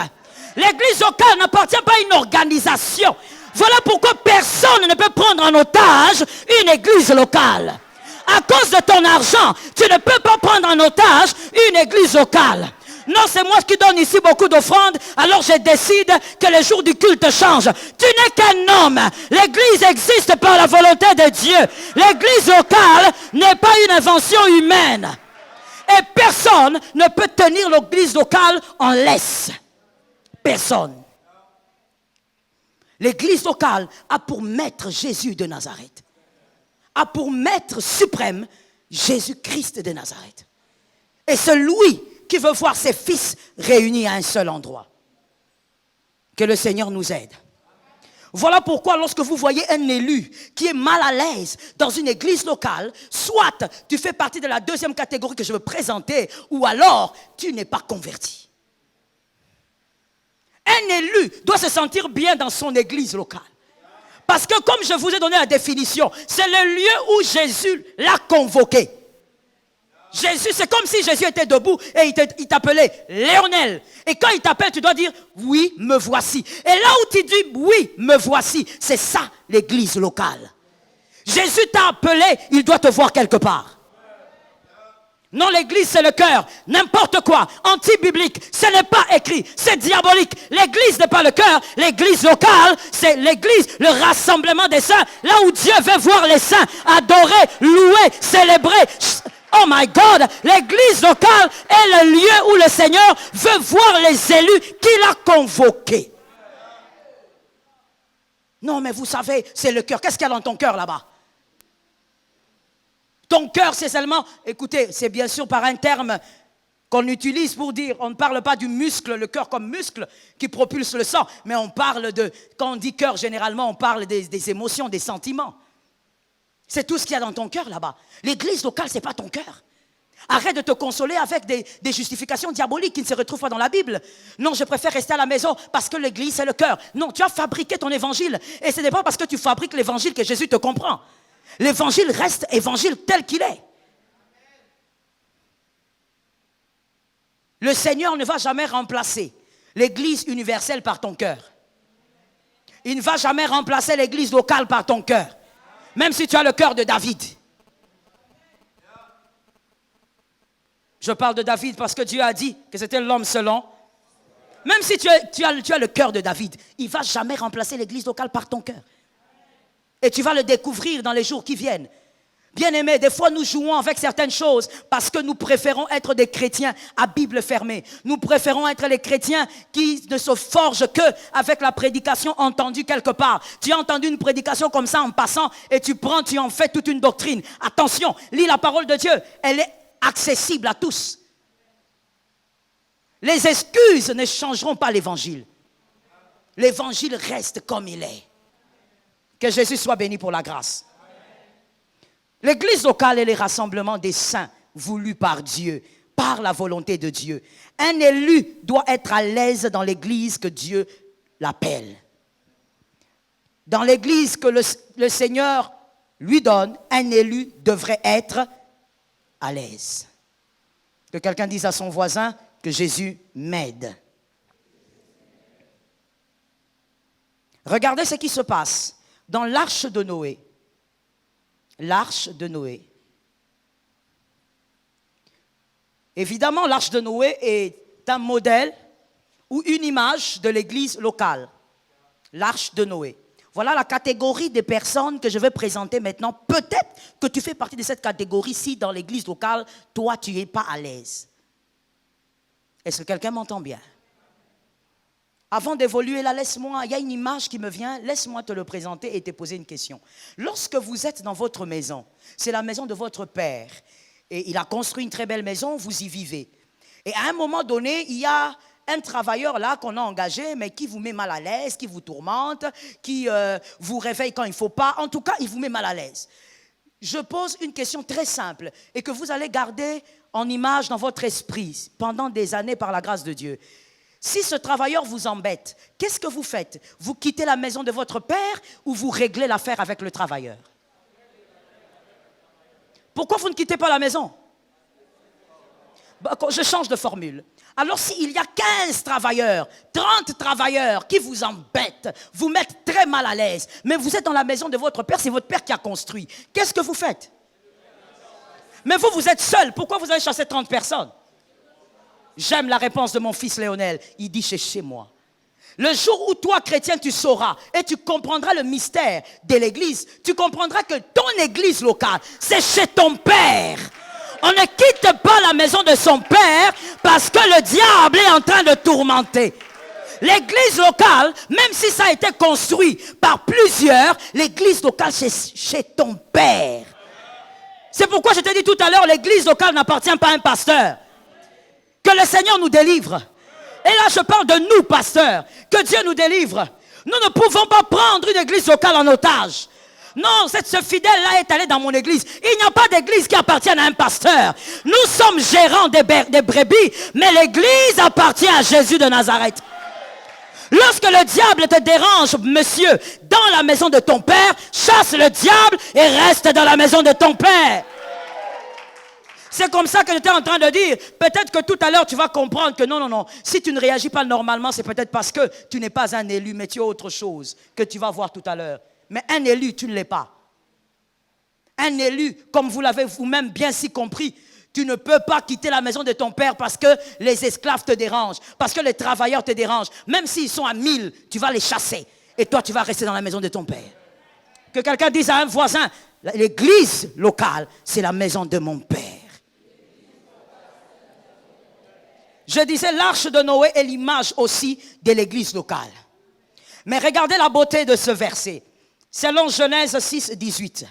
L'église locale n'appartient pas à une organisation. Voilà pourquoi personne ne peut prendre en otage une église locale. À cause de ton argent, tu ne peux pas prendre en otage une église locale. Non, c'est moi qui donne ici beaucoup d'offrandes, alors je décide que le jour du culte change. Tu n'es qu'un homme. L'église existe par la volonté de Dieu. L'église locale n'est pas une invention humaine. Et personne ne peut tenir l'église locale en laisse. Personne. L'église locale a pour maître Jésus de Nazareth. A pour maître suprême Jésus-Christ de Nazareth. Et celui qui veut voir ses fils réunis à un seul endroit. Que le Seigneur nous aide. Voilà pourquoi lorsque vous voyez un élu qui est mal à l'aise dans une église locale, soit tu fais partie de la deuxième catégorie que je veux présenter, ou alors tu n'es pas converti. Un élu doit se sentir bien dans son église locale. Parce que comme je vous ai donné la définition, c'est le lieu où Jésus l'a convoqué. Jésus, c'est comme si Jésus était debout et il t'appelait Léonel. Et quand il t'appelle, tu dois dire oui, me voici. Et là où tu dis oui, me voici, c'est ça l'église locale. Jésus t'a appelé, il doit te voir quelque part. Non, l'église c'est le cœur. N'importe quoi, anti-biblique, ce n'est pas écrit, c'est diabolique. L'église n'est pas le cœur, l'église locale, c'est l'église, le rassemblement des saints. Là où Dieu veut voir les saints adorer, louer, célébrer. Oh my God, l'église locale est le lieu où le Seigneur veut voir les élus qu'il a convoqués. Non, mais vous savez, c'est le cœur. Qu'est-ce qu'il y a dans ton cœur là-bas? Ton cœur, c'est seulement, écoutez, c'est bien sûr par un terme qu'on utilise pour dire, on ne parle pas du muscle, le cœur comme muscle qui propulse le sang, mais on parle de, quand on dit cœur, généralement, on parle des émotions, des sentiments. C'est tout ce qu'il y a dans ton cœur là-bas. L'église locale, ce n'est pas ton cœur. Arrête de te consoler avec des justifications diaboliques qui ne se retrouvent pas dans la Bible. Non, je préfère rester à la maison parce que l'église, c'est le cœur. Non, tu as fabriqué ton évangile. Et ce n'est pas parce que tu fabriques l'évangile que Jésus te comprend. L'évangile reste évangile tel qu'il est. Le Seigneur ne va jamais remplacer l'église universelle par ton cœur. Il ne va jamais remplacer l'église locale par ton cœur. Même si tu as le cœur de David. Je parle de David parce que Dieu a dit que c'était l'homme selon. Même si tu as le cœur de David, il ne va jamais remplacer l'église locale par ton cœur. Et tu vas le découvrir dans les jours qui viennent. Bien-aimés, des fois nous jouons avec certaines choses parce que nous préférons être des chrétiens à Bible fermée. Nous préférons être les chrétiens qui ne se forgent qu'avec la prédication entendue quelque part. Tu as entendu une prédication comme ça en passant et tu en fais toute une doctrine. Attention, lis la parole de Dieu, elle est accessible à tous. Les excuses ne changeront pas l'évangile. L'évangile reste comme il est. Que Jésus soit béni pour la grâce. L'église locale est les rassemblements des saints voulus par Dieu, par la volonté de Dieu. Un élu doit être à l'aise dans l'église que Dieu l'appelle. Dans l'église que le Seigneur lui donne, un élu devrait être à l'aise. Que quelqu'un dise à son voisin que Jésus m'aide. Regardez ce qui se passe dans l'arche de Noé. L'arche de Noé. Évidemment, l'arche de Noé est un modèle ou une image de l'église locale. L'arche de Noé. Voilà la catégorie des personnes que je vais présenter maintenant. Peut-être que tu fais partie de cette catégorie si dans l'église locale, toi, tu n'es pas à l'aise. Est-ce que quelqu'un m'entend bien? Avant d'évoluer là, laisse-moi, il y a une image qui me vient, laisse-moi te le présenter et te poser une question. Lorsque vous êtes dans votre maison, c'est la maison de votre père, et il a construit une très belle maison, vous y vivez. Et à un moment donné, il y a un travailleur là qu'on a engagé, mais qui vous met mal à l'aise, qui vous tourmente, qui vous réveille quand il ne faut pas, en tout cas, il vous met mal à l'aise. Je pose une question très simple et que vous allez garder en image dans votre esprit pendant des années par la grâce de Dieu. Si ce travailleur vous embête, qu'est-ce que vous faites? Vous quittez la maison de votre père ou vous réglez l'affaire avec le travailleur? Pourquoi vous ne quittez pas la maison? Je change de formule. Alors s'il y a 15 travailleurs, 30 travailleurs qui vous embêtent, vous mettent très mal à l'aise, mais vous êtes dans la maison de votre père, c'est votre père qui a construit, qu'est-ce que vous faites? Mais vous êtes seul, pourquoi vous allez chasser 30 personnes? J'aime la réponse de mon fils Léonel, il dit c'est chez moi. Le jour où toi, chrétien, tu sauras et tu comprendras le mystère de l'église, tu comprendras que ton église locale, c'est chez ton père. On ne quitte pas la maison de son père parce que le diable est en train de tourmenter. L'église locale, même si ça a été construit par plusieurs, l'église locale, c'est chez ton père. C'est pourquoi je t'ai dit tout à l'heure, l'église locale n'appartient pas à un pasteur. Que le Seigneur nous délivre. Et là, je parle de nous, pasteurs. Que Dieu nous délivre. Nous ne pouvons pas prendre une église locale en otage. Non, ce fidèle-là est allé dans mon église. Il n'y a pas d'église qui appartient à un pasteur. Nous sommes gérants des brebis, mais l'église appartient à Jésus de Nazareth. Lorsque le diable te dérange, monsieur, dans la maison de ton père, chasse le diable et reste dans la maison de ton père. C'est comme ça que j'étais en train de dire. Peut-être que tout à l'heure, tu vas comprendre que non. Si tu ne réagis pas normalement, c'est peut-être parce que tu n'es pas un élu, mais tu es autre chose que tu vas voir tout à l'heure. Mais un élu, tu ne l'es pas. Un élu, comme vous l'avez vous-même bien si compris, tu ne peux pas quitter la maison de ton père parce que les esclaves te dérangent, parce que les travailleurs te dérangent. Même s'ils sont à 1000, tu vas les chasser. Et toi, tu vas rester dans la maison de ton père. Que quelqu'un dise à un voisin, l'église locale, c'est la maison de mon père. Je disais, l'arche de Noé est l'image aussi de l'église locale. Mais regardez la beauté de ce verset. Selon Genèse 6, 18.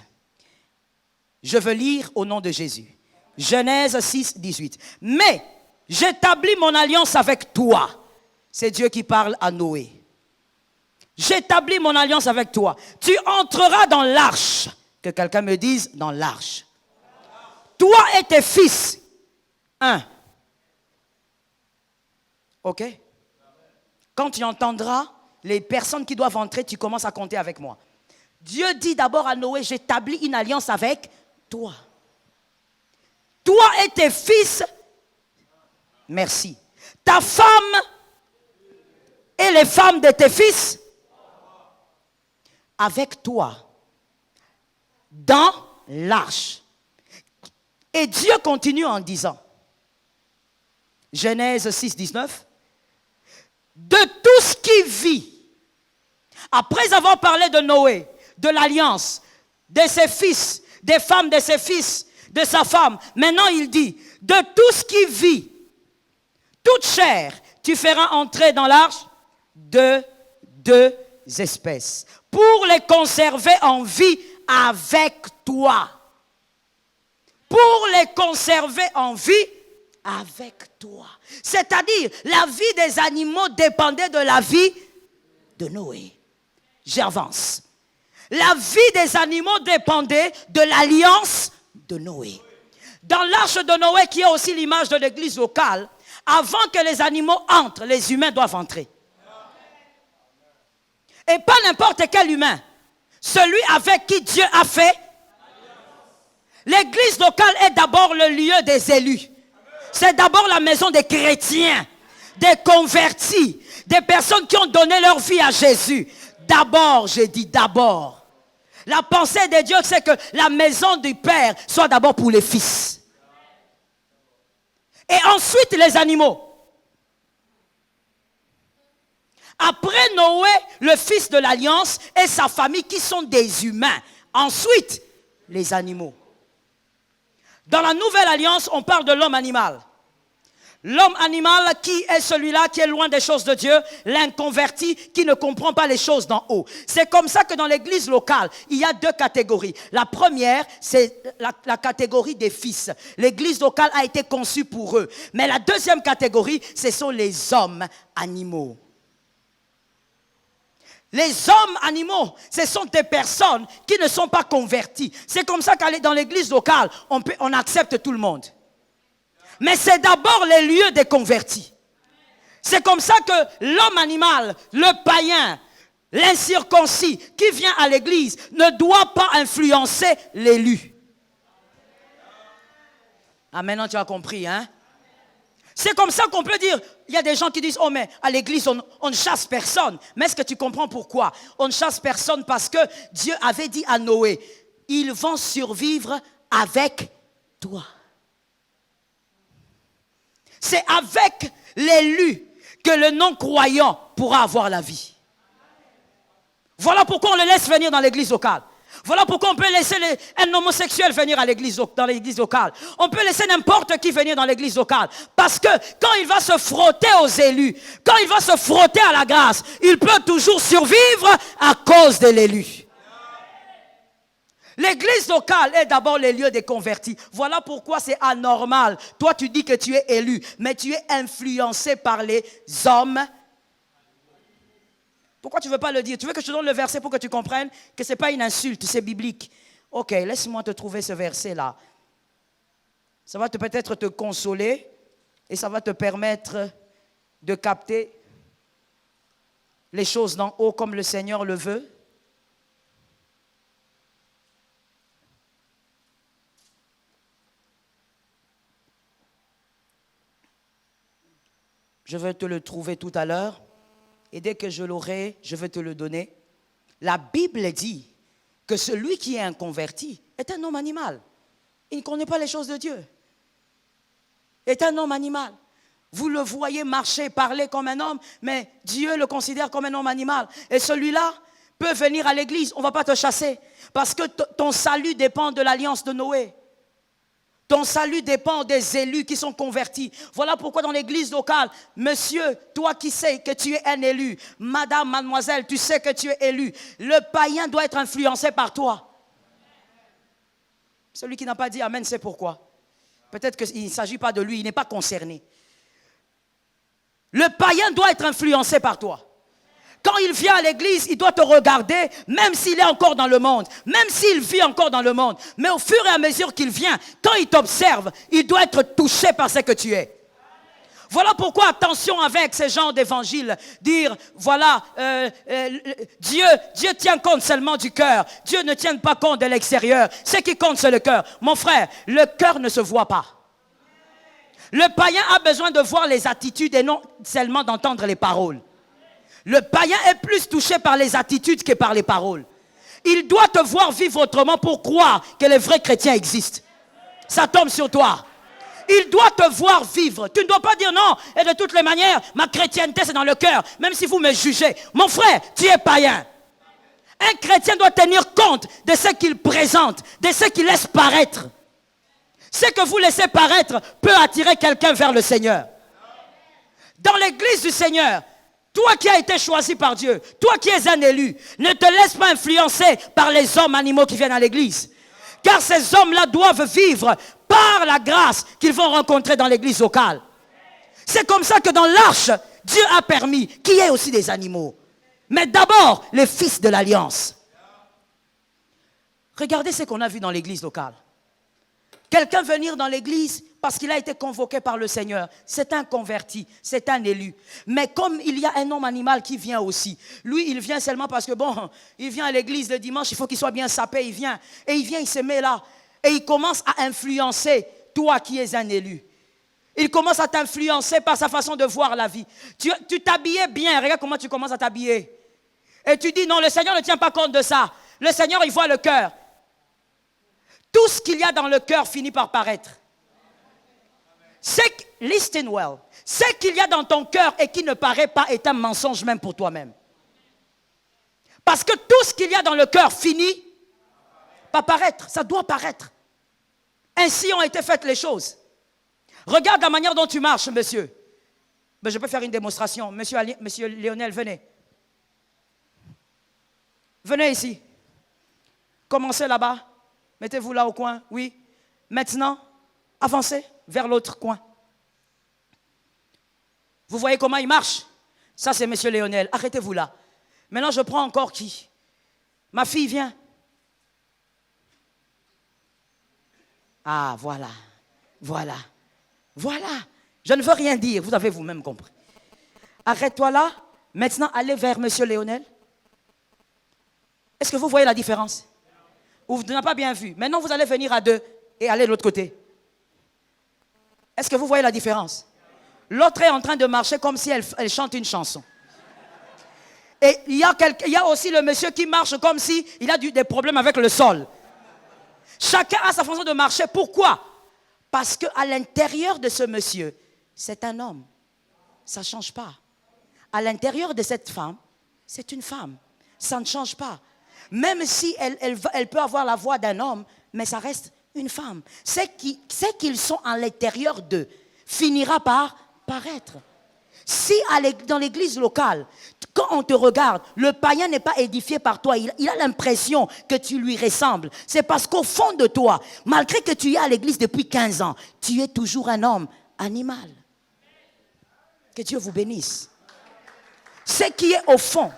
Je veux lire au nom de Jésus. Genèse 6, 18. Mais j'établis mon alliance avec toi. C'est Dieu qui parle à Noé. J'établis mon alliance avec toi. Tu entreras dans l'arche. Que quelqu'un me dise dans l'arche. Toi et tes fils. 1. Ok? Quand tu entendras les personnes qui doivent entrer, tu commences à compter avec moi. Dieu dit d'abord à Noé, j'établis une alliance avec toi. Toi et tes fils, merci. Ta femme et les femmes de tes fils, avec toi, dans l'arche. Et Dieu continue en disant, Genèse 6, 19, de tout ce qui vit, après avoir parlé de Noé, de l'alliance, de ses fils, des femmes de ses fils, de sa femme, maintenant il dit, de tout ce qui vit, toute chair, tu feras entrer dans l'arche de 2 espèces, pour les conserver en vie avec toi. Pour les conserver en vie avec toi. C'est-à-dire, la vie des animaux dépendait de la vie de Noé. J'avance. La vie des animaux dépendait de l'alliance de Noé. Dans l'arche de Noé, qui est aussi l'image de l'église locale, avant que les animaux entrent, les humains doivent entrer. Et pas n'importe quel humain. Celui avec qui Dieu a fait. L'église locale est d'abord le lieu des élus. C'est d'abord la maison des chrétiens, des convertis, des personnes qui ont donné leur vie à Jésus. D'abord, j'ai dit d'abord. La pensée de Dieu, c'est que la maison du Père soit d'abord pour les fils. Et ensuite les animaux. Après Noé, le fils de l'alliance et sa famille qui sont des humains. Ensuite, les animaux. Dans la nouvelle alliance, on parle de l'homme animal. L'homme animal qui est celui-là qui est loin des choses de Dieu, l'inconverti qui ne comprend pas les choses d'en haut. C'est comme ça que dans l'église locale, il y a 2 catégories. La première, c'est la catégorie des fils. L'église locale a été conçue pour eux. Mais la deuxième catégorie, ce sont les hommes animaux. Les hommes animaux, ce sont des personnes qui ne sont pas converties. C'est comme ça qu'aller dans l'église locale, on accepte tout le monde. Mais c'est d'abord les lieux des convertis. C'est comme ça que l'homme animal, le païen, l'incirconcis qui vient à l'église ne doit pas influencer l'élu. Ah, maintenant tu as compris, hein? C'est comme ça qu'on peut dire, il y a des gens qui disent, oh mais à l'église on ne chasse personne. Mais est-ce que tu comprends pourquoi? On ne chasse personne parce que Dieu avait dit à Noé, ils vont survivre avec toi. C'est avec l'élu que le non-croyant pourra avoir la vie. Voilà pourquoi on le laisse venir dans l'église locale. Voilà pourquoi on peut laisser un homosexuel venir dans l'église locale. On peut laisser n'importe qui venir dans l'église locale. Parce que quand il va se frotter aux élus, quand il va se frotter à la grâce, il peut toujours survivre à cause de l'élu. L'église locale est d'abord les lieux des convertis. Voilà pourquoi c'est anormal. Toi, tu dis que tu es élu, mais tu es influencé par les hommes. Pourquoi tu ne veux pas le dire? Tu veux que je te donne le verset pour que tu comprennes que ce n'est pas une insulte, c'est biblique. Ok, laisse-moi te trouver ce verset-là. Ça va peut-être te consoler et ça va te permettre de capter les choses d'en haut comme le Seigneur le veut. Je vais te le trouver tout à l'heure. Et dès que je l'aurai, je vais te le donner. La Bible dit que celui qui est un converti est un homme animal. Il ne connaît pas les choses de Dieu. Est un homme animal. Vous le voyez marcher, parler comme un homme, mais Dieu le considère comme un homme animal. Et celui-là peut venir à l'église, on ne va pas te chasser. Parce que ton salut dépend de l'alliance de Noé. Ton salut dépend des élus qui sont convertis. Voilà pourquoi dans l'église locale, monsieur, toi qui sais que tu es un élu, madame, mademoiselle, tu sais que tu es élu, le païen doit être influencé par toi. Celui qui n'a pas dit amen, c'est pourquoi. Peut-être qu'il ne s'agit pas de lui, il n'est pas concerné. Le païen doit être influencé par toi. Quand il vient à l'église, il doit te regarder, même s'il est encore dans le monde, même s'il vit encore dans le monde. Mais au fur et à mesure qu'il vient, quand il t'observe, il doit être touché par ce que tu es. Voilà pourquoi attention avec ces genres d'évangiles. Dire, voilà, Dieu tient compte seulement du cœur. Dieu ne tient pas compte de l'extérieur. Ce qui compte, c'est le cœur. Mon frère, le cœur ne se voit pas. Le païen a besoin de voir les attitudes et non seulement d'entendre les paroles. Le païen est plus touché par les attitudes que par les paroles. Il doit te voir vivre autrement pour croire que les vrais chrétiens existent. Ça tombe sur toi. Il doit te voir vivre. Tu ne dois pas dire non. Et de toutes les manières, ma chrétienté c'est dans le cœur. Même si vous me jugez. Mon frère, tu es païen. Un chrétien doit tenir compte de ce qu'il présente, de ce qu'il laisse paraître. Ce que vous laissez paraître peut attirer quelqu'un vers le Seigneur. Dans l'église du Seigneur, toi qui as été choisi par Dieu, toi qui es un élu, ne te laisse pas influencer par les hommes animaux qui viennent à l'église. Car ces hommes-là doivent vivre par la grâce qu'ils vont rencontrer dans l'église locale. C'est comme ça que dans l'arche, Dieu a permis qu'il y ait aussi des animaux. Mais d'abord, les fils de l'alliance. Regardez ce qu'on a vu dans l'église locale. Quelqu'un venir dans l'église parce qu'il a été convoqué par le Seigneur. C'est un converti, c'est un élu. Mais comme il y a un homme animal qui vient aussi, lui il vient seulement parce que bon, il vient à l'église le dimanche, il faut qu'il soit bien sapé, il vient. Et il vient, il se met là. Et il commence à influencer toi qui es un élu. Il commence à t'influencer par sa façon de voir la vie. Tu t'habillais bien, regarde comment tu commences à t'habiller. Et tu dis non, le Seigneur ne tient pas compte de ça. Le Seigneur il voit le cœur. Tout ce qu'il y a dans le cœur finit par paraître. Listen well. Ce qu'il y a dans ton cœur et qui ne paraît pas est un mensonge même pour toi-même. Parce que tout ce qu'il y a dans le cœur finit par paraître. Ça doit paraître. Ainsi ont été faites les choses. Regarde la manière dont tu marches, monsieur. Mais je peux faire une démonstration. Monsieur Lionel, venez. Venez ici. Commencez là-bas. Mettez-vous là au coin, oui. Maintenant, avancez vers l'autre coin. Vous voyez comment il marche? Ça, c'est monsieur Lionel. Arrêtez-vous là. Maintenant, je prends encore qui? Ma fille vient. Ah, voilà. Voilà. Voilà. Je ne veux rien dire. Vous avez vous-même compris. Arrête-toi là. Maintenant, allez vers M. Léonel. Est-ce que vous voyez la différence? Ou vous n'avez pas bien vu? Maintenant, vous allez venir à deux et aller de l'autre côté. Est-ce que vous voyez la différence? L'autre est en train de marcher comme si elle chante une chanson. Et il y a aussi le monsieur qui marche comme si il a des problèmes avec le sol. Chacun a sa façon de marcher. Pourquoi? Parce qu'à l'intérieur de ce monsieur, c'est un homme. Ça ne change pas. À l'intérieur de cette femme, c'est une femme. Ça ne change pas. Même si elle peut avoir la voix d'un homme, mais ça reste une femme. Ce qu'ils sont à l'intérieur d'eux finira par paraître. Si dans l'église locale, quand on te regarde, le païen n'est pas édifié par toi, il a l'impression que tu lui ressembles. C'est parce qu'au fond de toi, malgré que tu es à l'église depuis 15 ans, tu es toujours un homme animal. Que Dieu vous bénisse. Ce qui est au fond.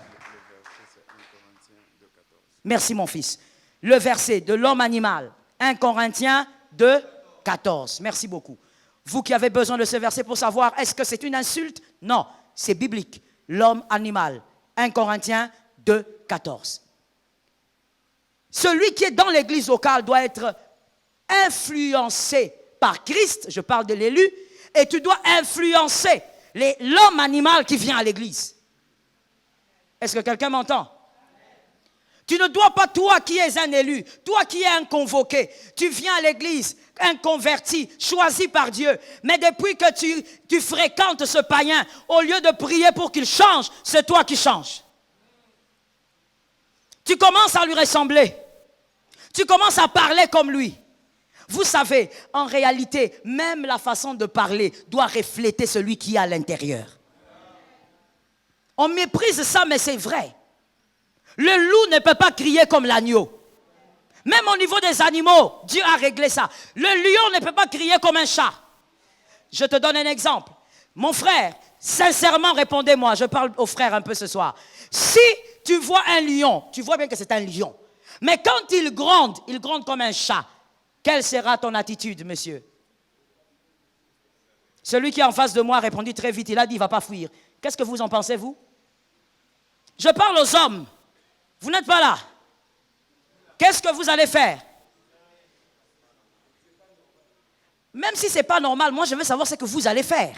Merci mon fils. Le verset de l'homme animal, 1 Corinthiens 2, 14. Merci beaucoup. Vous qui avez besoin de ce verset pour savoir, est-ce que c'est une insulte? Non, c'est biblique. L'homme animal, 1 Corinthiens 2, 14. Celui qui est dans l'église locale doit être influencé par Christ, je parle de l'élu, et tu dois influencer l'homme animal qui vient à l'église. Est-ce que quelqu'un m'entend? Tu ne dois pas, toi qui es un élu, toi qui es un convoqué, tu viens à l'église, un converti, choisi par Dieu, mais depuis que tu fréquentes ce païen, au lieu de prier pour qu'il change, c'est toi qui changes. Tu commences à lui ressembler. Tu commences à parler comme lui. Vous savez, en réalité, même la façon de parler doit refléter celui qui est à l'intérieur. On méprise ça, mais c'est vrai. Le loup ne peut pas crier comme l'agneau. Même au niveau des animaux, Dieu a réglé ça. Le lion ne peut pas crier comme un chat. Je te donne un exemple. Mon frère, sincèrement, répondez-moi, je parle aux frères un peu ce soir. Si tu vois un lion, tu vois bien que c'est un lion. Mais quand il gronde comme un chat. Quelle sera ton attitude, monsieur? Celui qui est en face de moi répondit très vite, il a dit, il ne va pas fuir. Qu'est-ce que vous en pensez, vous? Je parle aux hommes. Vous n'êtes pas là. Qu'est-ce que vous allez faire? Même si ce n'est pas normal, moi je veux savoir ce que vous allez faire.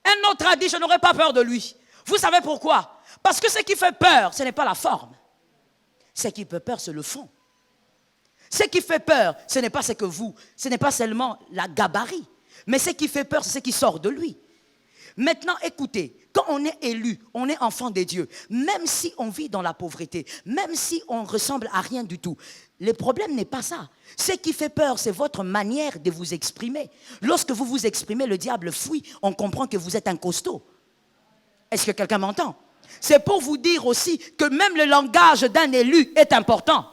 Un autre a dit, je n'aurai pas peur de lui. Vous savez pourquoi? Parce que ce qui fait peur, ce n'est pas la forme. Ce qui fait peur, c'est le fond. Ce qui fait peur, ce n'est pas ce n'est pas seulement la gabarit. Mais ce qui fait peur, c'est ce qui sort de lui. Maintenant, écoutez, quand on est élu, on est enfant de Dieu, même si on vit dans la pauvreté, même si on ressemble à rien du tout, le problème n'est pas ça. Ce qui fait peur, c'est votre manière de vous exprimer. Lorsque vous vous exprimez, le diable fuit, on comprend que vous êtes un costaud. Est-ce que quelqu'un m'entend? C'est pour vous dire aussi que même le langage d'un élu est important.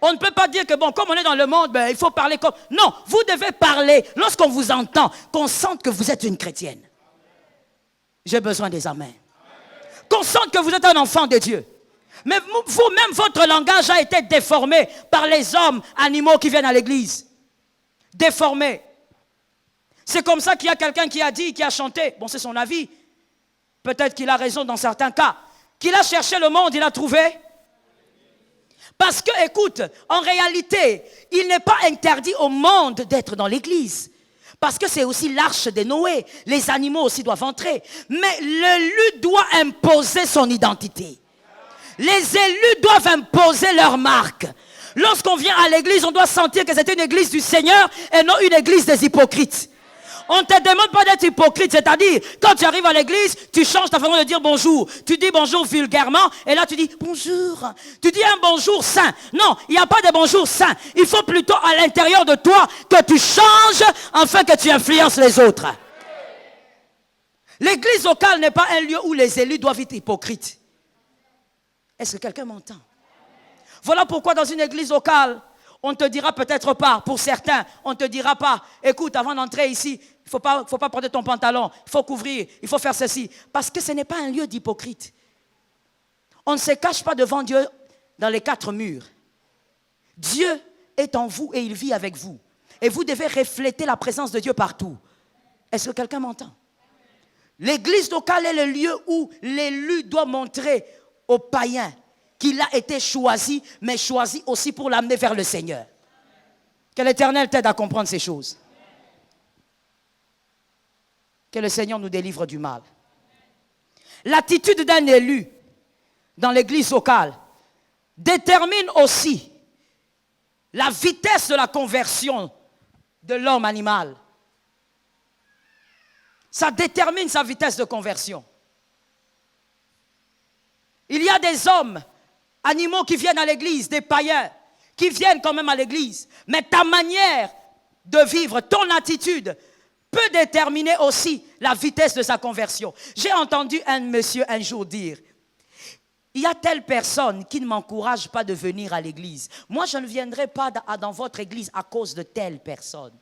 On ne peut pas dire que, bon, comme on est dans le monde, ben, il faut parler comme... Non, vous devez parler, lorsqu'on vous entend, qu'on sente que vous êtes une chrétienne. J'ai besoin des amens. Qu'on sente que vous êtes un enfant de Dieu. Mais vous-même, votre langage a été déformé par les hommes animaux qui viennent à l'église. Déformé. C'est comme ça qu'il y a quelqu'un qui a dit, qui a chanté, bon, c'est son avis, peut-être qu'il a raison dans certains cas, qu'il a cherché le monde, il a trouvé. Parce que, écoute, en réalité, il n'est pas interdit au monde d'être dans l'église. Parce que c'est aussi l'arche de Noé. Les animaux aussi doivent entrer. Mais l'élu doit imposer son identité. Les élus doivent imposer leur marque. Lorsqu'on vient à l'église, on doit sentir que c'est une église du Seigneur et non une église des hypocrites. On ne te demande pas d'être hypocrite, c'est-à-dire, quand tu arrives à l'église, tu changes ta façon de dire bonjour. Tu dis bonjour vulgairement, et là tu dis bonjour. Tu dis un bonjour sain. Non, il n'y a pas de bonjour sain. Il faut plutôt à l'intérieur de toi que tu changes afin que tu influences les autres. L'église locale n'est pas un lieu où les élus doivent être hypocrites. Est-ce que quelqu'un m'entend? Voilà pourquoi dans une église locale, on ne te dira peut-être pas, pour certains, on ne te dira pas, écoute, avant d'entrer ici, il ne faut pas porter ton pantalon, il faut couvrir, il faut faire ceci. Parce que ce n'est pas un lieu d'hypocrite. On ne se cache pas devant Dieu dans les 4 murs. Dieu est en vous et il vit avec vous. Et vous devez refléter la présence de Dieu partout. Est-ce que quelqu'un m'entend? L'église locale est le lieu où l'élu doit montrer aux païens qu'il a été choisi, mais choisi aussi pour l'amener vers le Seigneur. Que l'Éternel t'aide à comprendre ces choses. Que le Seigneur nous délivre du mal. L'attitude d'un élu dans l'église locale détermine aussi la vitesse de la conversion de l'homme animal. Ça détermine sa vitesse de conversion. Il y a des hommes, animaux qui viennent à l'église, des païens, qui viennent quand même à l'église. Mais ta manière de vivre, ton attitude, peut déterminer aussi la vitesse de sa conversion. J'ai entendu un monsieur un jour dire, il y a telle personne qui ne m'encourage pas de venir à l'église. Moi, je ne viendrai pas dans votre église à cause de telle personne.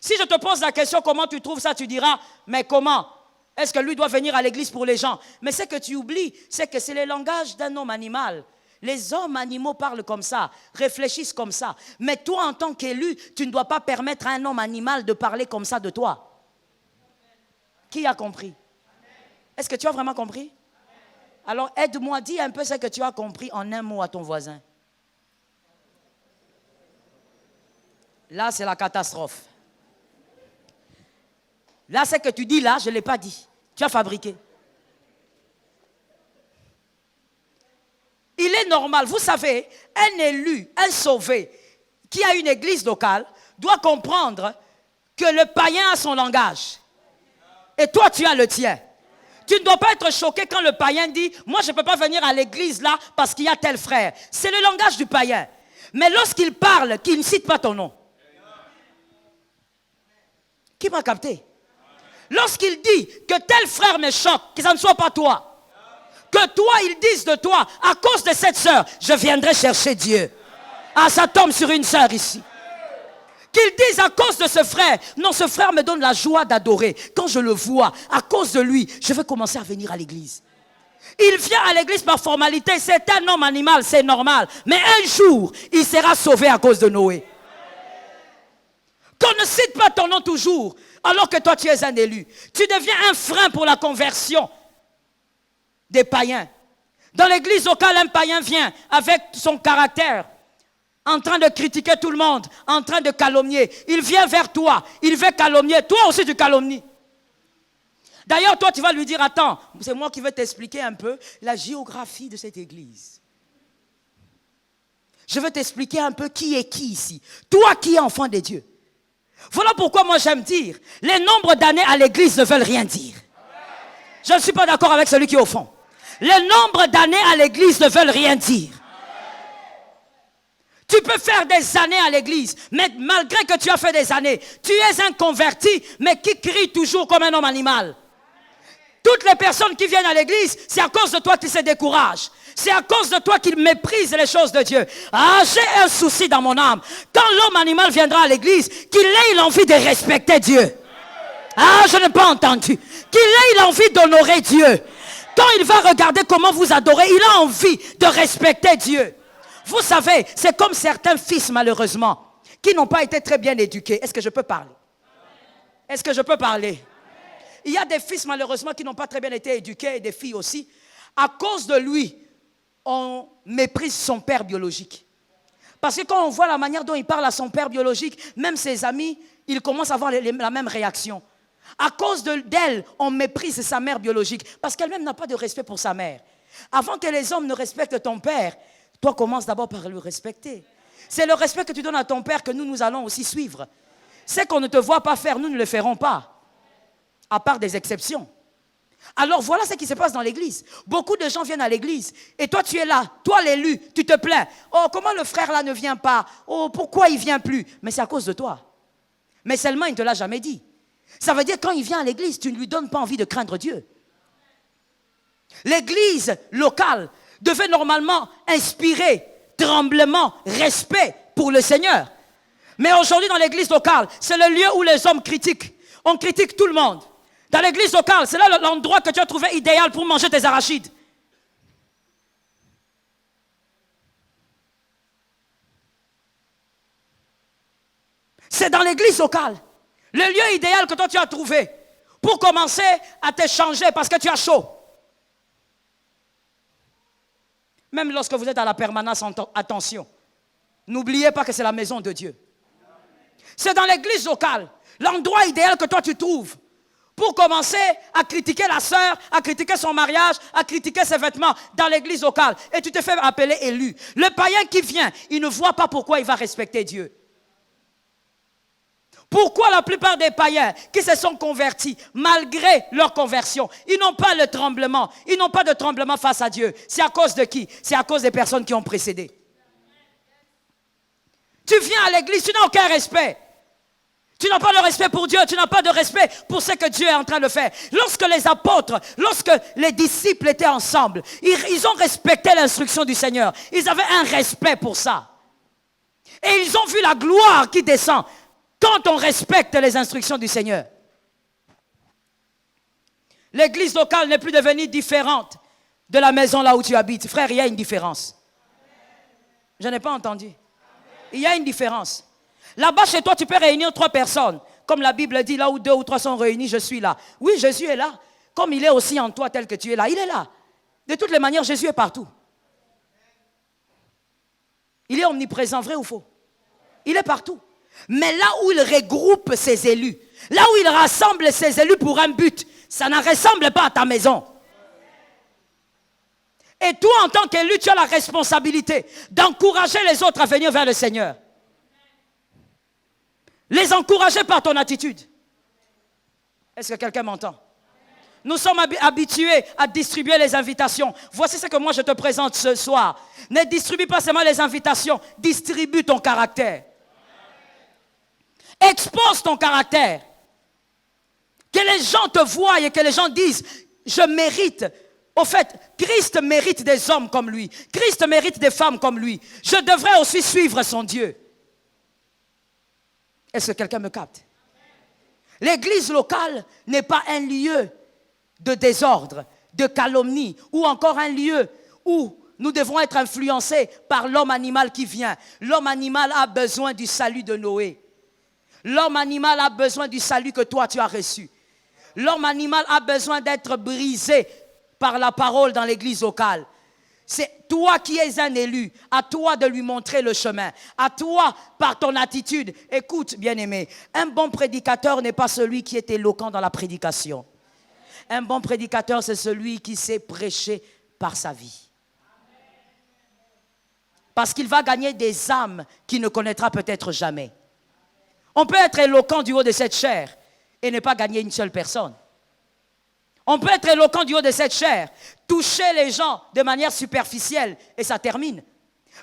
Si je te pose la question, comment tu trouves ça, tu diras, mais comment? Est-ce que lui doit venir à l'église pour les gens? Mais ce que tu oublies, c'est que c'est le langage d'un homme animal. Les hommes animaux parlent comme ça, réfléchissent comme ça. Mais toi, en tant qu'élu, tu ne dois pas permettre à un homme animal de parler comme ça de toi. Qui a compris? Est-ce que tu as vraiment compris? Alors aide-moi, dis un peu ce que tu as compris en un mot à ton voisin. Là, c'est la catastrophe. Là, ce que tu dis là, je ne l'ai pas dit. Tu as fabriqué. Il est normal, vous savez, un élu, un sauvé, qui a une église locale, doit comprendre que le païen a son langage. Et toi, tu as le tien. Tu ne dois pas être choqué quand le païen dit, moi, je ne peux pas venir à l'église là parce qu'il y a tel frère. C'est le langage du païen. Mais lorsqu'il parle, qu'il ne cite pas ton nom. Qui m'a capté? Lorsqu'il dit que tel frère me choque, que ça ne soit pas toi. Que toi, ils disent de toi, à cause de cette sœur, je viendrai chercher Dieu. Ah, ça tombe sur une sœur ici. Qu'ils disent à cause de ce frère, non, ce frère me donne la joie d'adorer. Quand je le vois, à cause de lui, je vais commencer à venir à l'église. Il vient à l'église par formalité, c'est un homme animal, c'est normal. Mais un jour, il sera sauvé à cause de Noé. Qu'on ne cite pas ton nom toujours, alors que toi tu es un élu. Tu deviens un frein pour la conversion des païens. Dans l'église locale, un païen vient avec son caractère, en train de critiquer tout le monde, en train de calomnier. Il vient vers toi, il veut calomnier. Toi aussi tu calomnies. D'ailleurs, toi tu vas lui dire, attends, c'est moi qui vais t'expliquer un peu la géographie de cette église. Je vais t'expliquer un peu qui est qui ici. Toi qui es enfant de Dieu. Voilà pourquoi moi j'aime dire, les nombres d'années à l'église ne veulent rien dire. Je ne suis pas d'accord avec celui qui est au fond. Les nombres d'années à l'église ne veulent rien dire. Tu peux faire des années à l'église, mais malgré que tu as fait des années, tu es un converti, mais qui crie toujours comme un homme animal. Toutes les personnes qui viennent à l'église, c'est à cause de toi qu'ils se découragent. C'est à cause de toi qu'ils méprisent les choses de Dieu. Ah, j'ai un souci dans mon âme. Quand l'homme animal viendra à l'église, qu'il ait l'envie de respecter Dieu. Ah, je n'ai pas entendu. Qu'il ait l'envie d'honorer Dieu. Quand il va regarder comment vous adorez, il a envie de respecter Dieu. Vous savez, c'est comme certains fils, malheureusement, qui n'ont pas été très bien éduqués. Est-ce que je peux parler? Est-ce que je peux parler? Il y a des fils, malheureusement, qui n'ont pas très bien été éduqués, et des filles aussi. À cause de lui, on méprise son père biologique. Parce que quand on voit la manière dont il parle à son père biologique, même ses amis, ils commencent à avoir la même réaction. À cause d'elle, on méprise sa mère biologique. Parce qu'elle-même n'a pas de respect pour sa mère. Avant que les hommes ne respectent ton père, toi commence d'abord par le respecter. C'est le respect que tu donnes à ton père que nous allons aussi suivre. Ce qu'on ne te voit pas faire, nous ne le ferons pas. À part des exceptions. Alors voilà ce qui se passe dans l'église. Beaucoup de gens viennent à l'église et toi tu es là, toi l'élu, tu te plains. Oh, comment le frère là ne vient pas? Oh, pourquoi il ne vient plus? Mais c'est à cause de toi. Mais seulement il ne te l'a jamais dit. Ça veut dire quand il vient à l'église, tu ne lui donnes pas envie de craindre Dieu. L'église locale devait normalement inspirer tremblement, respect pour le Seigneur. Mais aujourd'hui dans l'église locale, c'est le lieu où les hommes critiquent. On critique tout le monde. Dans l'église locale, c'est là l'endroit que tu as trouvé idéal pour manger tes arachides. C'est dans l'église locale. Le lieu idéal que toi tu as trouvé pour commencer à t'échanger parce que tu as chaud. Même lorsque vous êtes à la permanence, attention. N'oubliez pas que c'est la maison de Dieu. C'est dans l'église locale, l'endroit idéal que toi tu trouves pour commencer à critiquer la sœur, à critiquer son mariage, à critiquer ses vêtements dans l'église locale. Et tu te fais appeler élu. Le païen qui vient, il ne voit pas pourquoi il va respecter Dieu. Pourquoi la plupart des païens qui se sont convertis, malgré leur conversion, ils n'ont pas le tremblement, ils n'ont pas de tremblement face à Dieu. C'est à cause de qui? C'est à cause des personnes qui ont précédé. Tu viens à l'église, tu n'as aucun respect. Tu n'as pas de respect pour Dieu, tu n'as pas de respect pour ce que Dieu est en train de faire. Lorsque les apôtres, lorsque les disciples étaient ensemble, ils ont respecté l'instruction du Seigneur. Ils avaient un respect pour ça. Et ils ont vu la gloire qui descend quand on respecte les instructions du Seigneur. L'église locale n'est plus devenue différente de la maison là où tu habites. Frère, il y a une différence. Je n'ai pas entendu. Il y a une différence. Là-bas, chez toi, tu peux réunir 3 personnes. Comme la Bible dit, là où 2 ou 3 sont réunis, je suis là. Oui, Jésus est là. Comme il est aussi en toi, tel que tu es là. Il est là. De toutes les manières, Jésus est partout. Il est omniprésent, vrai ou faux? Il est partout. Mais là où il regroupe ses élus, là où il rassemble ses élus pour un but, ça ne ressemble pas à ta maison. Et toi, en tant qu'élu, tu as la responsabilité d'encourager les autres à venir vers le Seigneur. Les encourager par ton attitude. Est-ce que quelqu'un m'entend? Nous sommes habitués à distribuer les invitations. Voici ce que moi je te présente ce soir. Ne distribue pas seulement les invitations, distribue ton caractère. Expose ton caractère. Que les gens te voient et que les gens disent, je mérite. Au fait, Christ mérite des hommes comme lui. Christ mérite des femmes comme lui. Je devrais aussi suivre son Dieu. Est-ce que quelqu'un me capte? L'église locale n'est pas un lieu de désordre, de calomnie, ou encore un lieu où nous devons être influencés par l'homme animal qui vient. L'homme animal a besoin du salut de Noé. L'homme animal a besoin du salut que toi tu as reçu. L'homme animal a besoin d'être brisé par la parole dans l'église locale. C'est toi qui es un élu, à toi de lui montrer le chemin, à toi par ton attitude. Écoute, bien-aimé, un bon prédicateur n'est pas celui qui est éloquent dans la prédication. Un bon prédicateur, c'est celui qui sait prêcher par sa vie. Parce qu'il va gagner des âmes qu'il ne connaîtra peut-être jamais. On peut être éloquent du haut de cette chair et ne pas gagner une seule personne. On peut être éloquent du haut de cette chair, toucher les gens de manière superficielle et ça termine.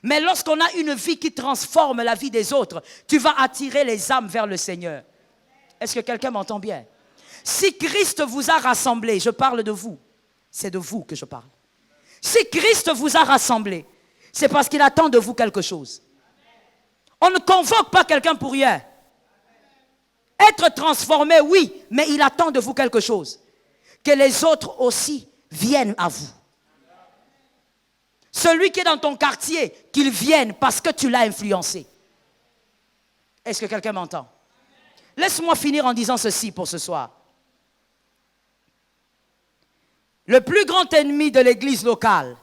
Mais lorsqu'on a une vie qui transforme la vie des autres, tu vas attirer les âmes vers le Seigneur. Est-ce que quelqu'un m'entend bien? Si Christ vous a rassemblés, je parle de vous, c'est de vous que je parle. Si Christ vous a rassemblés, c'est parce qu'il attend de vous quelque chose. On ne convoque pas quelqu'un pour rien. Être transformé, oui, mais il attend de vous quelque chose. Que les autres aussi viennent à vous. Celui qui est dans ton quartier, qu'il vienne parce que tu l'as influencé. Est-ce que quelqu'un m'entend? Laisse-moi finir en disant ceci pour ce soir. Le plus grand ennemi de l'église locale,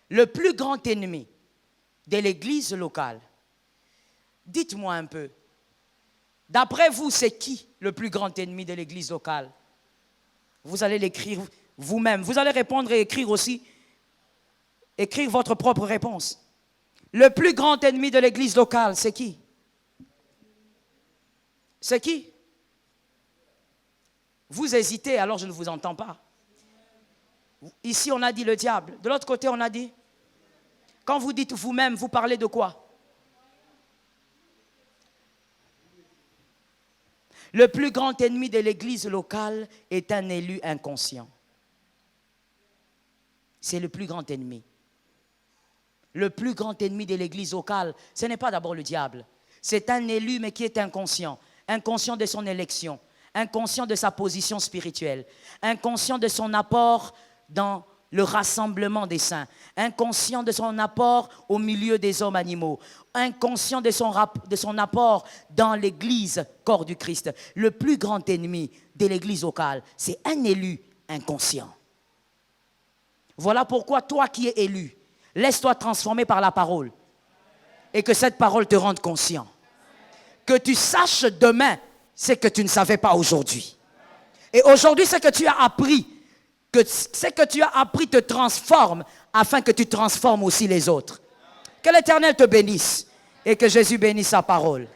le plus grand ennemi de l'église locale, dites-moi un peu, d'après vous, c'est qui le plus grand ennemi de l'église locale? Vous allez l'écrire vous-même. Vous allez répondre et écrire aussi. Écrire votre propre réponse. Le plus grand ennemi de l'église locale, c'est qui? C'est qui? Vous hésitez, alors je ne vous entends pas. Ici, on a dit le diable. De l'autre côté, on a dit. Quand vous dites vous-même, vous parlez de quoi? Le plus grand ennemi de l'église locale est un élu inconscient. C'est le plus grand ennemi. Le plus grand ennemi de l'église locale, ce n'est pas d'abord le diable. C'est un élu, mais qui est inconscient. Inconscient de son élection. Inconscient de sa position spirituelle. Inconscient de son apport dans le rassemblement des saints, inconscient de son apport au milieu des hommes animaux, inconscient de son apport dans l'Église, corps du Christ. Le plus grand ennemi de l'Église locale, c'est un élu inconscient. Voilà pourquoi toi qui es élu, laisse-toi transformer par la parole et que cette parole te rende conscient. Que tu saches demain ce que tu ne savais pas aujourd'hui. Et aujourd'hui, ce que tu as appris, ce que tu as appris te transforme afin que tu transformes aussi les autres. Que l'Éternel te bénisse et que Jésus bénisse sa parole.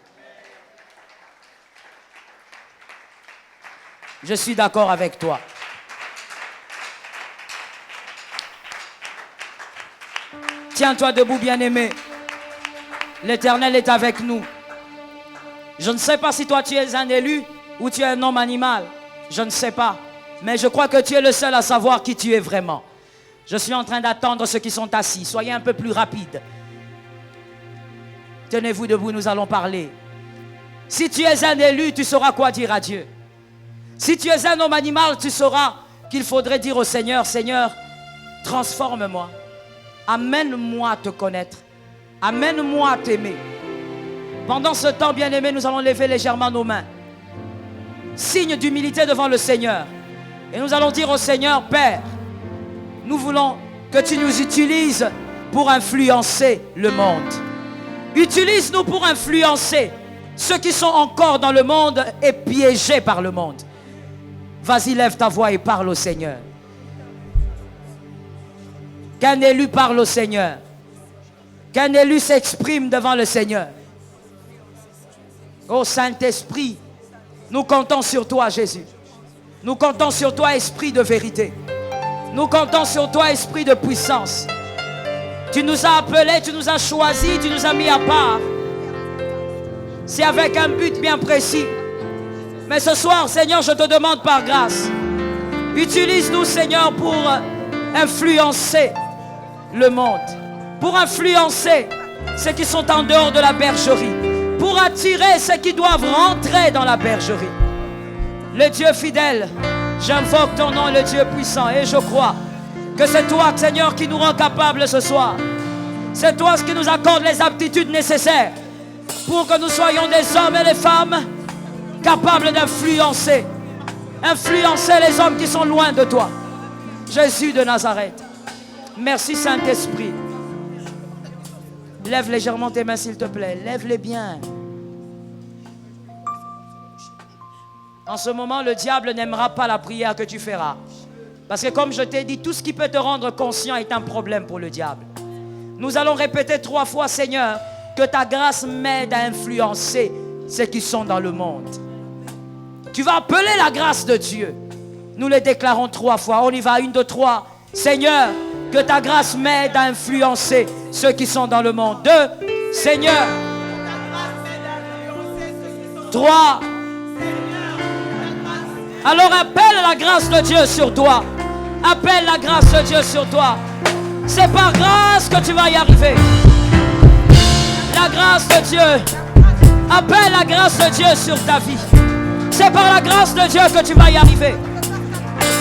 Je suis d'accord avec toi. Tiens-toi debout, bien-aimé. L'Éternel est avec nous. Je ne sais pas si toi tu es un élu ou tu es un homme animal. Je ne sais pas. Mais je crois que tu es le seul à savoir qui tu es vraiment. Je suis en train d'attendre ceux qui sont assis. Soyez un peu plus rapides. Tenez-vous debout, nous allons parler. Si tu es un élu, tu sauras quoi dire à Dieu. Si tu es un homme animal, tu sauras qu'il faudrait dire au Seigneur, Seigneur, transforme-moi. Amène-moi à te connaître. Amène-moi à t'aimer. Pendant ce temps, bien-aimé, nous allons lever légèrement nos mains. Signe d'humilité devant le Seigneur. Et nous allons dire au Seigneur, Père, nous voulons que tu nous utilises pour influencer le monde. Utilise-nous pour influencer ceux qui sont encore dans le monde et piégés par le monde. Vas-y, lève ta voix et parle au Seigneur. Qu'un élu parle au Seigneur. Qu'un élu s'exprime devant le Seigneur. Oh Saint-Esprit, nous comptons sur toi, Jésus. Nous comptons sur toi, Esprit de vérité. Nous comptons sur toi, Esprit de puissance. Tu nous as appelés, tu nous as choisis, tu nous as mis à part. C'est avec un but bien précis. Mais ce soir, Seigneur, je te demande par grâce, utilise-nous, Seigneur, pour influencer le monde, pour influencer ceux qui sont en dehors de la bergerie, pour attirer ceux qui doivent rentrer dans la bergerie. Le Dieu fidèle, j'invoque ton nom, le Dieu puissant, et je crois que c'est toi, Seigneur, qui nous rend capables ce soir. C'est toi qui nous accorde les aptitudes nécessaires pour que nous soyons des hommes et des femmes capables d'influencer, influencer les hommes qui sont loin de toi. Jésus de Nazareth. Merci Saint-Esprit. Lève légèrement tes mains s'il te plaît. Lève-les bien. En ce moment, le diable n'aimera pas la prière que tu feras. Parce que comme je t'ai dit, tout ce qui peut te rendre conscient est un problème pour le diable. Nous allons répéter 3 fois, Seigneur, que ta grâce m'aide à influencer ceux qui sont dans le monde. Tu vas appeler la grâce de Dieu. Nous les déclarons 3 fois. On y va, 1, 2, 3. Seigneur, que ta grâce m'aide à influencer ceux qui sont dans le monde. 2. Seigneur. 3. Alors appelle la grâce de Dieu sur toi. Appelle la grâce de Dieu sur toi. C'est par grâce que tu vas y arriver. La grâce de Dieu. Appelle la grâce de Dieu sur ta vie. C'est par la grâce de Dieu que tu vas y arriver.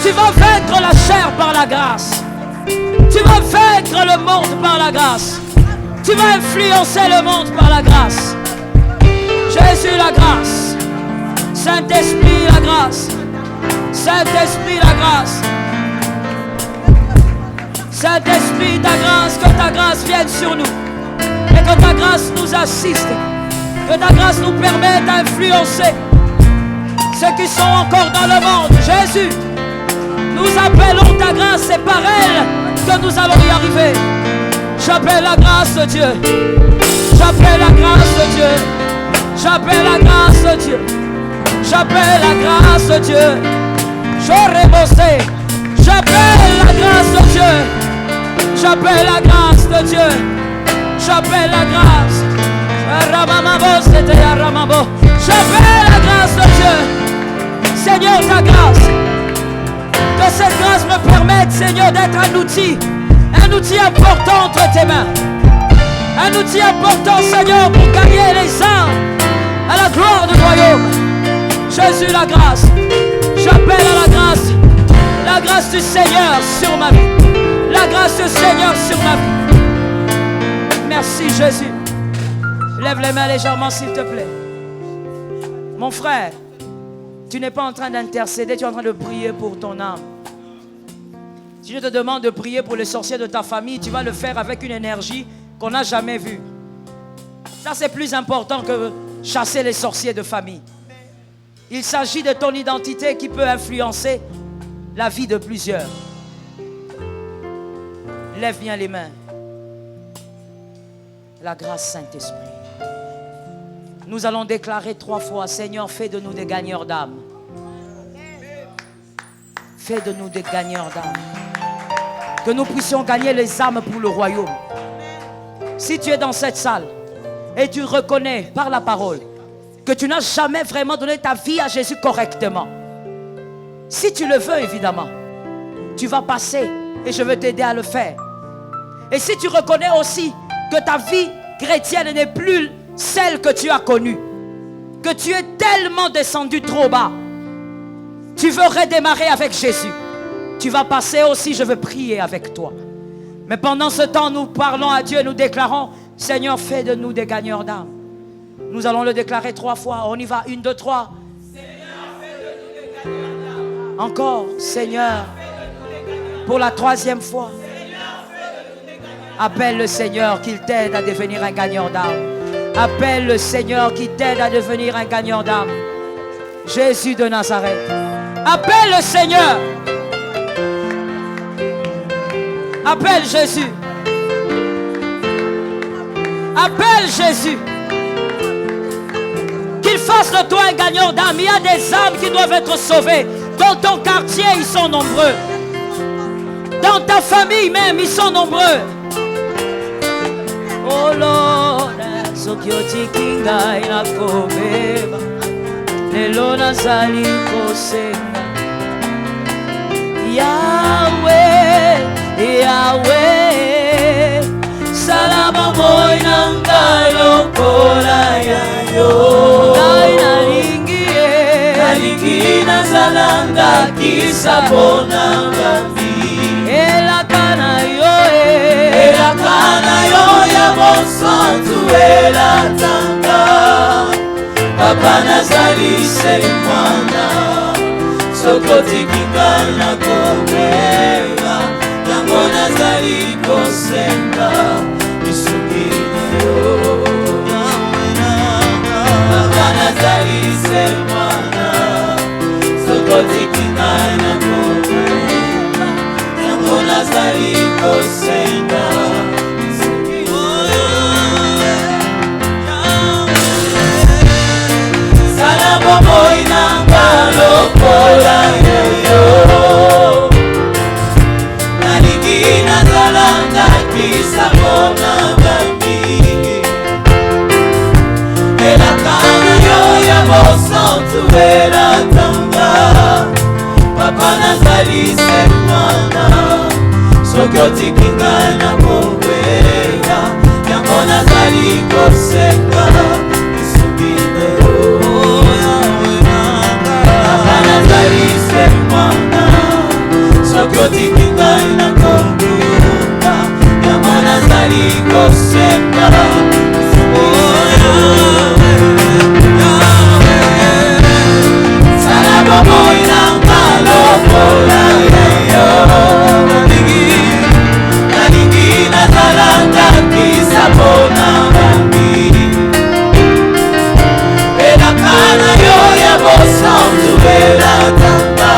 Tu vas vaincre la chair par la grâce. Tu vas vaincre le monde par la grâce. Tu vas influencer le monde par la grâce. Jésus, la grâce. Saint-Esprit, la grâce. Saint-Esprit, la grâce. Saint-Esprit, ta grâce, que ta grâce vienne sur nous. Et que ta grâce nous assiste. Que ta grâce nous permette d'influencer ceux qui sont encore dans le monde. Jésus, nous appelons ta grâce, c'est par elle que nous allons y arriver. J'appelle la grâce de Dieu. J'appelle la grâce de Dieu. J'appelle la grâce de Dieu. J'appelle la grâce de Dieu. J'aurais bossé. J'appelle la grâce de Dieu. J'appelle la grâce de Dieu. J'appelle la grâce. J'appelle la grâce de Dieu. Seigneur, ta grâce. Que cette grâce me permette, Seigneur, d'être un outil important entre tes mains. Un outil important, Seigneur, pour gagner les âmes à la gloire du royaume. Jésus, la grâce. J'appelle à la La grâce du Seigneur sur ma vie. La grâce du Seigneur sur ma vie. Merci Jésus. Lève les mains légèrement s'il te plaît. Mon frère, tu n'es pas en train d'intercéder, tu es en train de prier pour ton âme. Si je te demande de prier pour les sorciers de ta famille, tu vas le faire avec une énergie qu'on n'a jamais vue. Ça, c'est plus important que chasser les sorciers de famille. Il s'agit de ton identité qui peut influencer la vie de plusieurs. Lève bien les mains. La grâce Saint-Esprit. Nous allons déclarer 3 fois, Seigneur, fais de nous des gagneurs d'âme. Fais de nous des gagneurs d'âme. Que nous puissions gagner les âmes pour le royaume. Si tu es dans cette salle et tu reconnais par la parole que tu n'as jamais vraiment donné ta vie à Jésus correctement, si tu le veux évidemment, tu vas passer et je veux t'aider à le faire. Et si tu reconnais aussi que ta vie chrétienne n'est plus celle que tu as connue, que tu es tellement descendu trop bas, tu veux redémarrer avec Jésus, tu vas passer aussi, je veux prier avec toi. Mais pendant ce temps, nous parlons à Dieu, nous déclarons, Seigneur, fais de nous des gagneurs d'âme. Nous allons le déclarer 3 fois. On y va, 1, 2, 3. Seigneur, fais de nous des gagneurs d'âme. Encore, Seigneur, pour la 3e fois. Appelle le Seigneur qu'il t'aide à devenir un gagneur d'âme. Appelle le Seigneur qui t'aide à devenir un gagneur d'âme. Jésus de Nazareth. Appelle le Seigneur. Appelle Jésus. Appelle Jésus. Qu'il fasse de toi un gagneur d'âme. Il y a des âmes qui doivent être sauvées. Dans ton quartier, ils sont nombreux. Dans ta famille même, ils sont nombreux. Oh Lord, Sokioti Kinga inakobeba lelo nazali kosenga Yahweh, Yahweh, salama moina ngalo kola yayo nalingi nazalanga kisabona bami elakana yo ya bonsantu elatanga papa nazali se mwana sokotikinga na kobela yango nazali kosenga misukini yo papa nazali se mwana sokotikinga na kobela yango nazali kosenga. Naligina zalanga kisa kona bami elakana yo ya bosantu elatanga papa nazali se mwana sokotikinga na kobela yango nazali kosenga misukine nazali se mwana sokotikinga na kobela yango nazali kosenga sala bomoi nanga lokola yo nalingi nazalanga kisa mpona bami elakana yo ya bosantu elatanga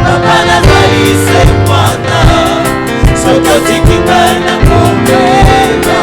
papa nazali se mwana sokotikinga na kobela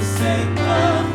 Seigneur,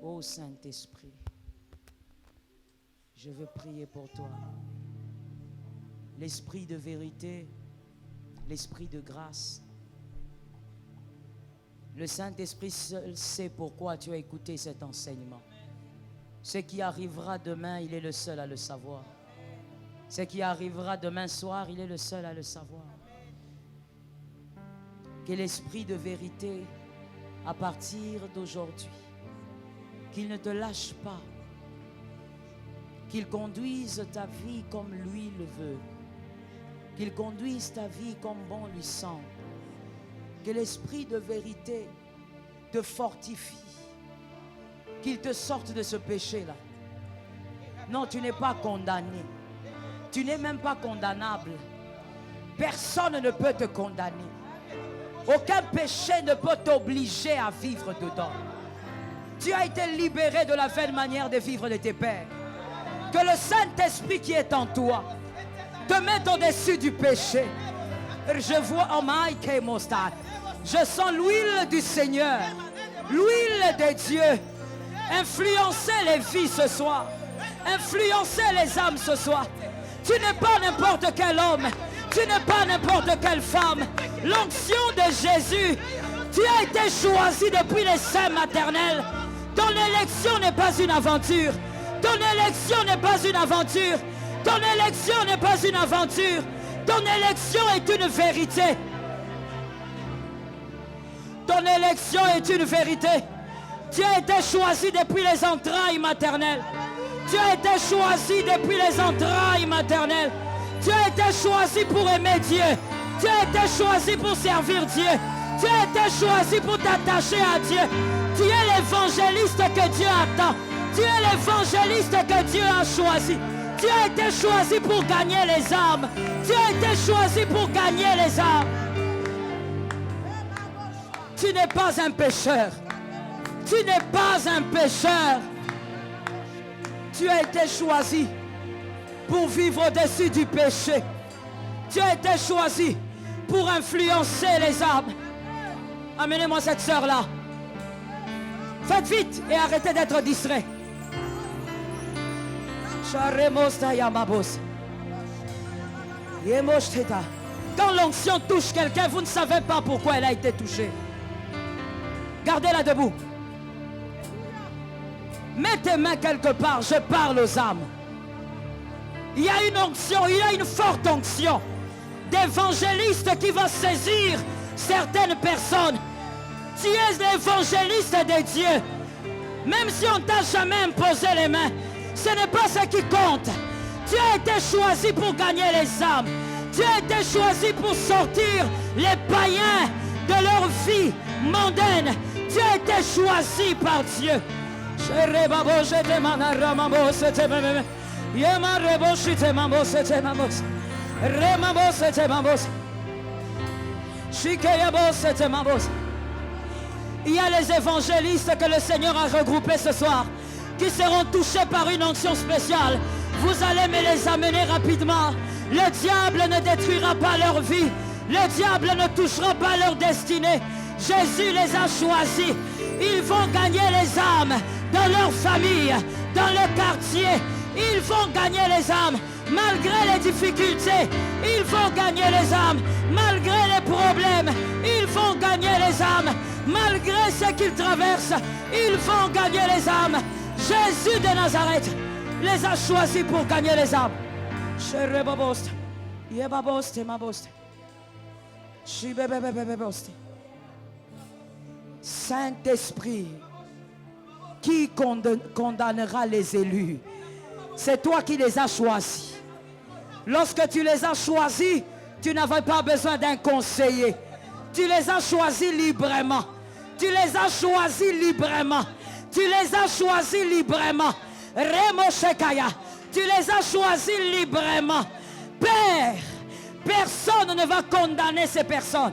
Oh Saint-Esprit, je veux prier pour toi. L'esprit de vérité, l'esprit de grâce. Le Saint-Esprit seul sait pourquoi tu as écouté cet enseignement. Ce qui arrivera demain, il est le seul à le savoir. Ce qui arrivera demain soir, il est le seul à le savoir. Que l'esprit de vérité, à partir d'aujourd'hui, qu'il ne te lâche pas, qu'il conduise ta vie comme lui le veut, qu'il conduise ta vie comme bon lui semble, que l'esprit de vérité te fortifie, qu'il te sorte de ce péché-là. Non, tu n'es pas condamné. Tu n'es même pas condamnable. Personne ne peut te condamner. Aucun péché ne peut t'obliger à vivre dedans. Tu as été libéré de la vaine manière de vivre de tes pères. Que le Saint-Esprit qui est en toi te mette au-dessus du péché. Je vois en Mike Mostad. Je sens l'huile du Seigneur, l'huile de Dieu. Influencer les vies ce soir. Influencer les âmes ce soir. Tu n'es pas n'importe quel homme. Tu n'es pas n'importe quelle femme. L'onction de Jésus. Tu as été choisi depuis les seins maternels. Ton élection n'est pas une aventure. Ton élection n'est pas une aventure. Ton élection n'est pas une aventure. Ton élection est une vérité. Ton élection est une vérité. Tu as été choisi depuis les entrailles maternelles. Tu as été choisi depuis les entrailles maternelles. Tu as été choisi pour aimer Dieu. Tu as été choisi pour servir Dieu. Tu as été choisi pour t'attacher à Dieu. Tu es l'évangéliste que Dieu attend. Tu es l'évangéliste que Dieu a choisi. Tu as été choisi pour gagner les âmes. Tu as été choisi pour gagner les âmes. Tu n'es pas un pécheur. Tu n'es pas un pécheur. Tu as été choisi pour vivre au-dessus du péché. Tu as été choisi pour influencer les âmes. Amenez-moi cette sœur-là. Faites vite et arrêtez d'être distrait. Quand l'onction touche quelqu'un, vous ne savez pas pourquoi elle a été touchée. Gardez-la debout. Mets tes mains quelque part, je parle aux âmes. Il y a une onction, il y a une forte onction d'évangéliste qui va saisir certaines personnes. Tu es l'évangéliste de Dieu. Même si on ne t'a jamais imposé les mains, ce n'est pas ce qui compte. Tu as été choisi pour gagner les âmes. Tu as été choisi pour sortir les païens de leur vie mondaine. Tu as été choisi par Dieu. Il y a les évangélistes que le Seigneur a regroupés ce soir, qui seront touchés par une onction spéciale. Vous allez me les amener rapidement. Le diable ne détruira pas leur vie. Le diable ne touchera pas leur destinée. Jésus les a choisis. Ils vont gagner les âmes dans leur famille, dans le quartier. Ils vont gagner les âmes malgré les difficultés. Ils vont gagner les âmes malgré les problèmes. Ils vont gagner les âmes malgré ce qu'ils traversent. Ils vont gagner les âmes. Jésus de Nazareth les a choisis pour gagner les âmes. Saint-Esprit, qui condamnera les élus? C'est toi qui les as choisis. Lorsque tu les as choisis, tu n'avais pas besoin d'un conseiller. Tu les as choisis librement. Tu les as choisis librement. Tu les as choisis librement. Remo Shekaya, tu les as choisis librement. Père, personne ne va condamner ces personnes.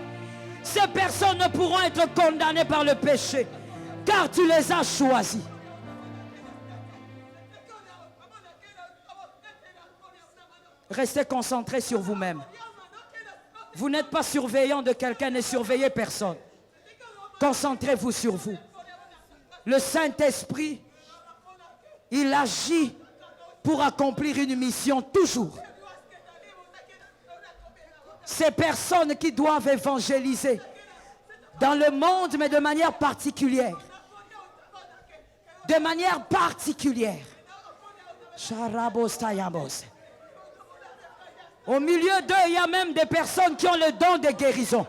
Ces personnes ne pourront être condamnées par le péché, car tu les as choisis. Restez concentrés sur vous-même. Vous n'êtes pas surveillant de quelqu'un, ne surveillez personne. Concentrez-vous sur vous. Le Saint-Esprit, il agit pour accomplir une mission toujours. Ces personnes qui doivent évangéliser dans le monde, mais de manière particulière. De manière particulière. Au milieu d'eux, il y a même des personnes qui ont le don de guérison.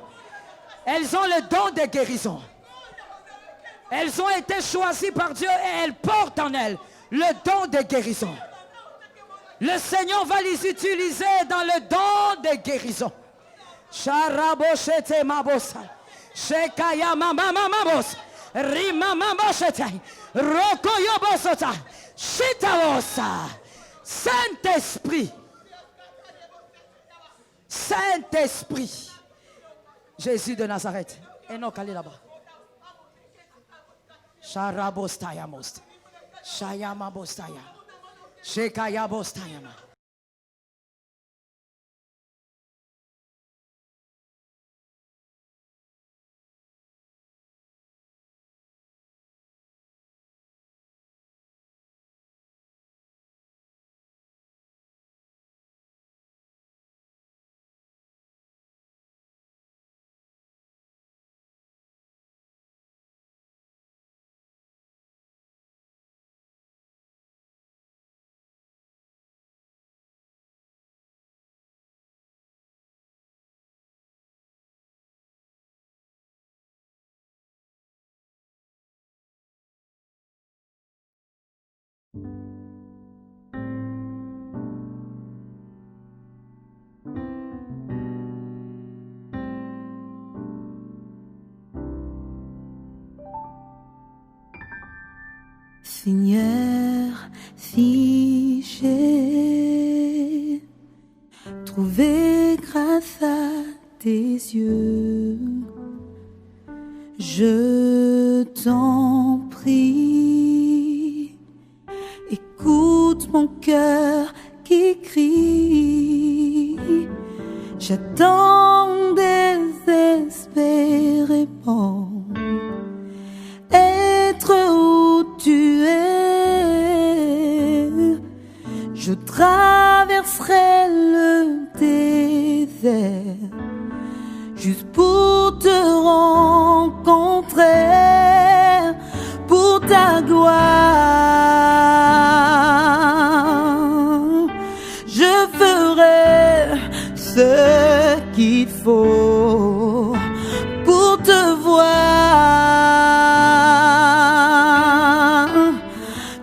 Elles ont le don de guérison. Elles ont été choisies par Dieu et elles portent en elles le don de guérison. Le Seigneur va les utiliser dans le don de guérison. Sharaboshete mabosa. Shekaya mama mamos. Rima mamoshete. Rokoyobosota. Shitabosa. Saint-Esprit. Saint-Esprit. Jésus de Nazareth. Et non, allez là-bas. Sharabostaya most. Shayama bostaya. Shekaya bostayama. Seigneur, si j'ai trouvé grâce à tes yeux, je t'en prie, écoute mon cœur qui crie, j'attends désespérément être où tu es. Je traverserai le désert juste pour te rencontrer, pour ta gloire. Je ferai ce qu'il faut pour te voir,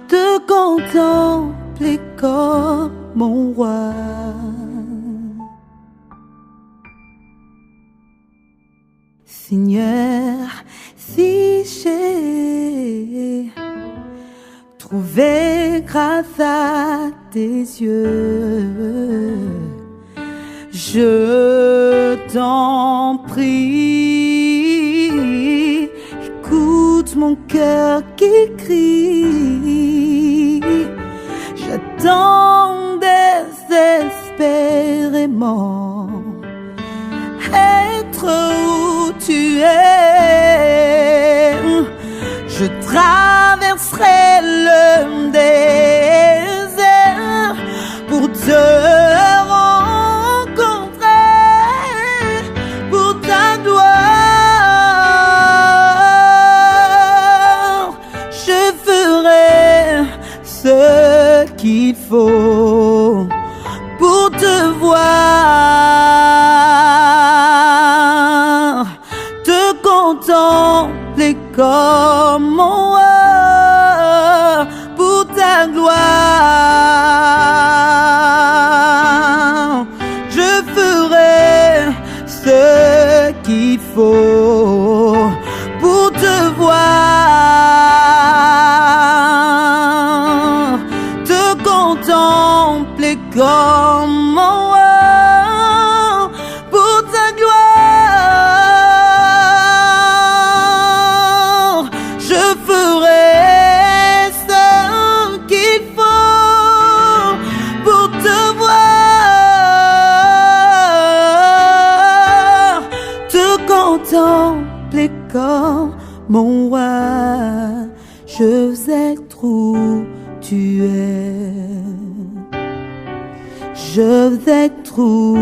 te contempler comme mon roi. Seigneur, si j'ai trouvé grâce à tes yeux, je t'en prie, écoute mon cœur qui crie, j'attends désespérément être où tu es. Je traverserai le désert pour te rencontrer, pour ta gloire. Je ferai ce qu'il faut pour te voir, te contempler comme mon roi, pour ta gloire. Je ferai ce qu'il faut pour te voir, te contempler comme mon roi, pour ta gloire. Je ferai ce qu'il faut pour te voir, te contempler comme mon roi. Je veux être où tu es. Je veux être où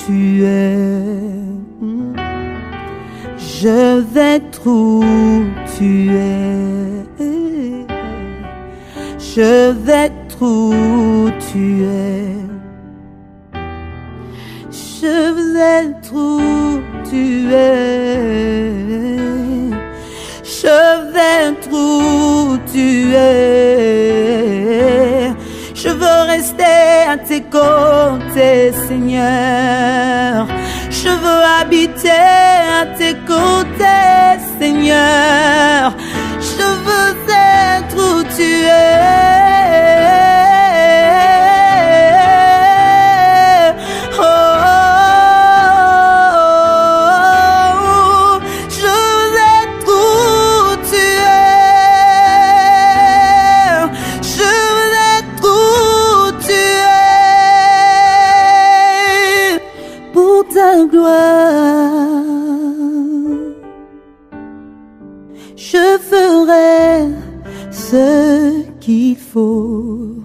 tu es. Je veux être où tu es. Je veux être où tu es. Je veux être où tu es. Je veux Je veux rester à tes côtés, Seigneur. Je veux habiter à tes côtés, Seigneur. Je veux être où tu es. Je ferai ce qu'il faut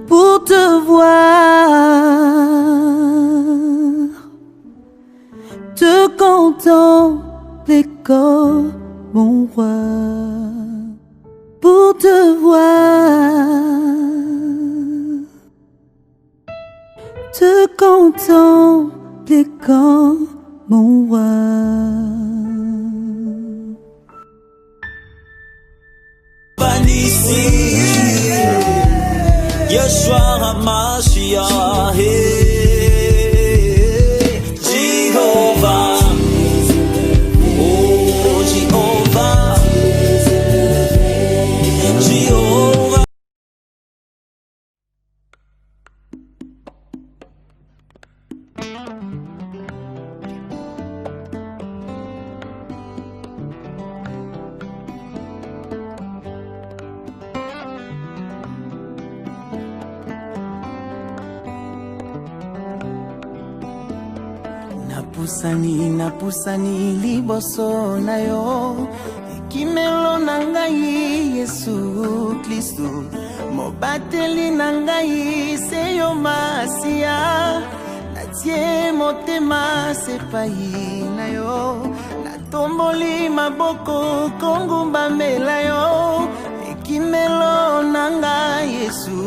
pour te voir, te contempler comme mon roi, pour te voir, te contempler comme mon roi. Yeshua HaMashiach, Jehovah, oh Jehovah, Jehovah. Napusani liboso na yo, ekimelo na ngai Yesu Kristo, mobateli na ngai se yo Masia, natie motema sepai na yo, natomboli maboko kongumbamela yo, ekimelo na ngai Yesu,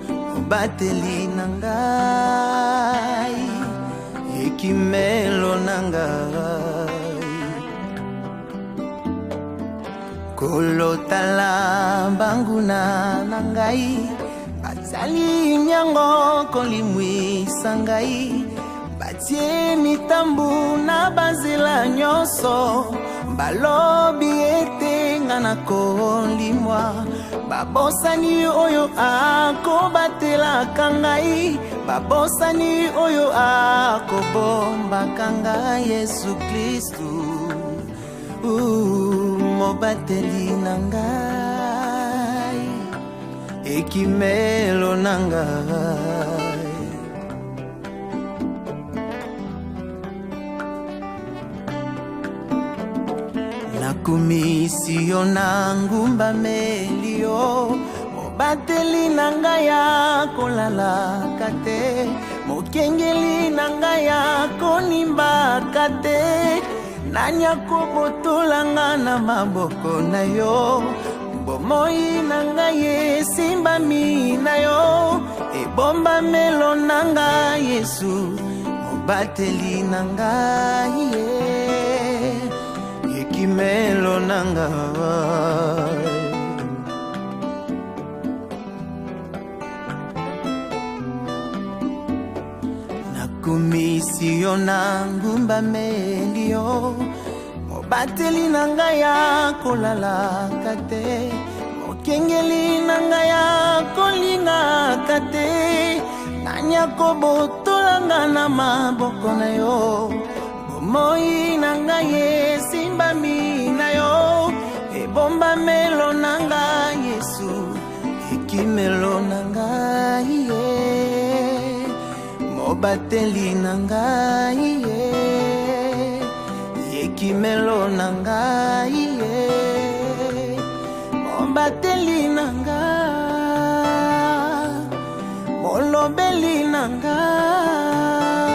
mobateli na ngai, ekimelo nangai. Kolotala banguna nangai, bazali nyango kolimwisa ngai, batie mitambu na bazela nyonso, balobi ete nga na kolimwa, babosani oyo akobatela ngai, babosani oyo akobombaka ngai Yesu Kristu, mobateli na ngai, ekimelo na ngai. Nakumisi yo na ngumbameli yo, mobateli na ngai akolalaka te, mokengeli na ngai akonimbaka te, nani akobotolanga na maboko na yo, bomoi na ngai esimbami na yo, ebombamelo na ngai Yesu, mobateli na ngai, ekimelo na ngai. Nakumisi yo na ngumbameli yo, mobateli na ngai akolalaka te, mokengeli na ngai akolingaka te, nani akobotolanga na maboko na yo, bomoi na ngai esimbami na yo, ebombamelo na ngai Yesu, ekimelo na ngai, mobateli na ngai, ekimelo na ngai, mobateli na ngai, molobeli na ngai,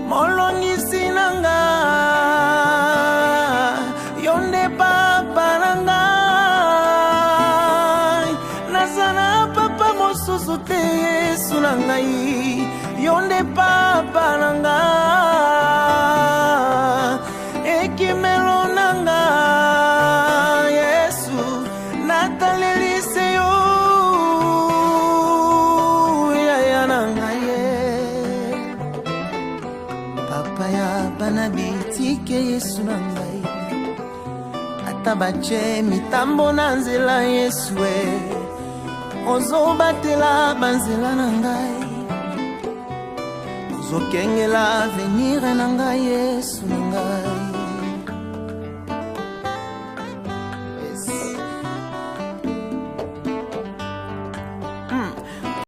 molongisi na ngai, yonde papa na ngai, nazana papa mosusu te Yesu na ngai, yonde papa na ngai, ekimelo na ngai Yesu, Nathalie ata bache mitambo na nzela Yesu ozobatela banzela na ngai ozokengela avenir na ngai Yesu.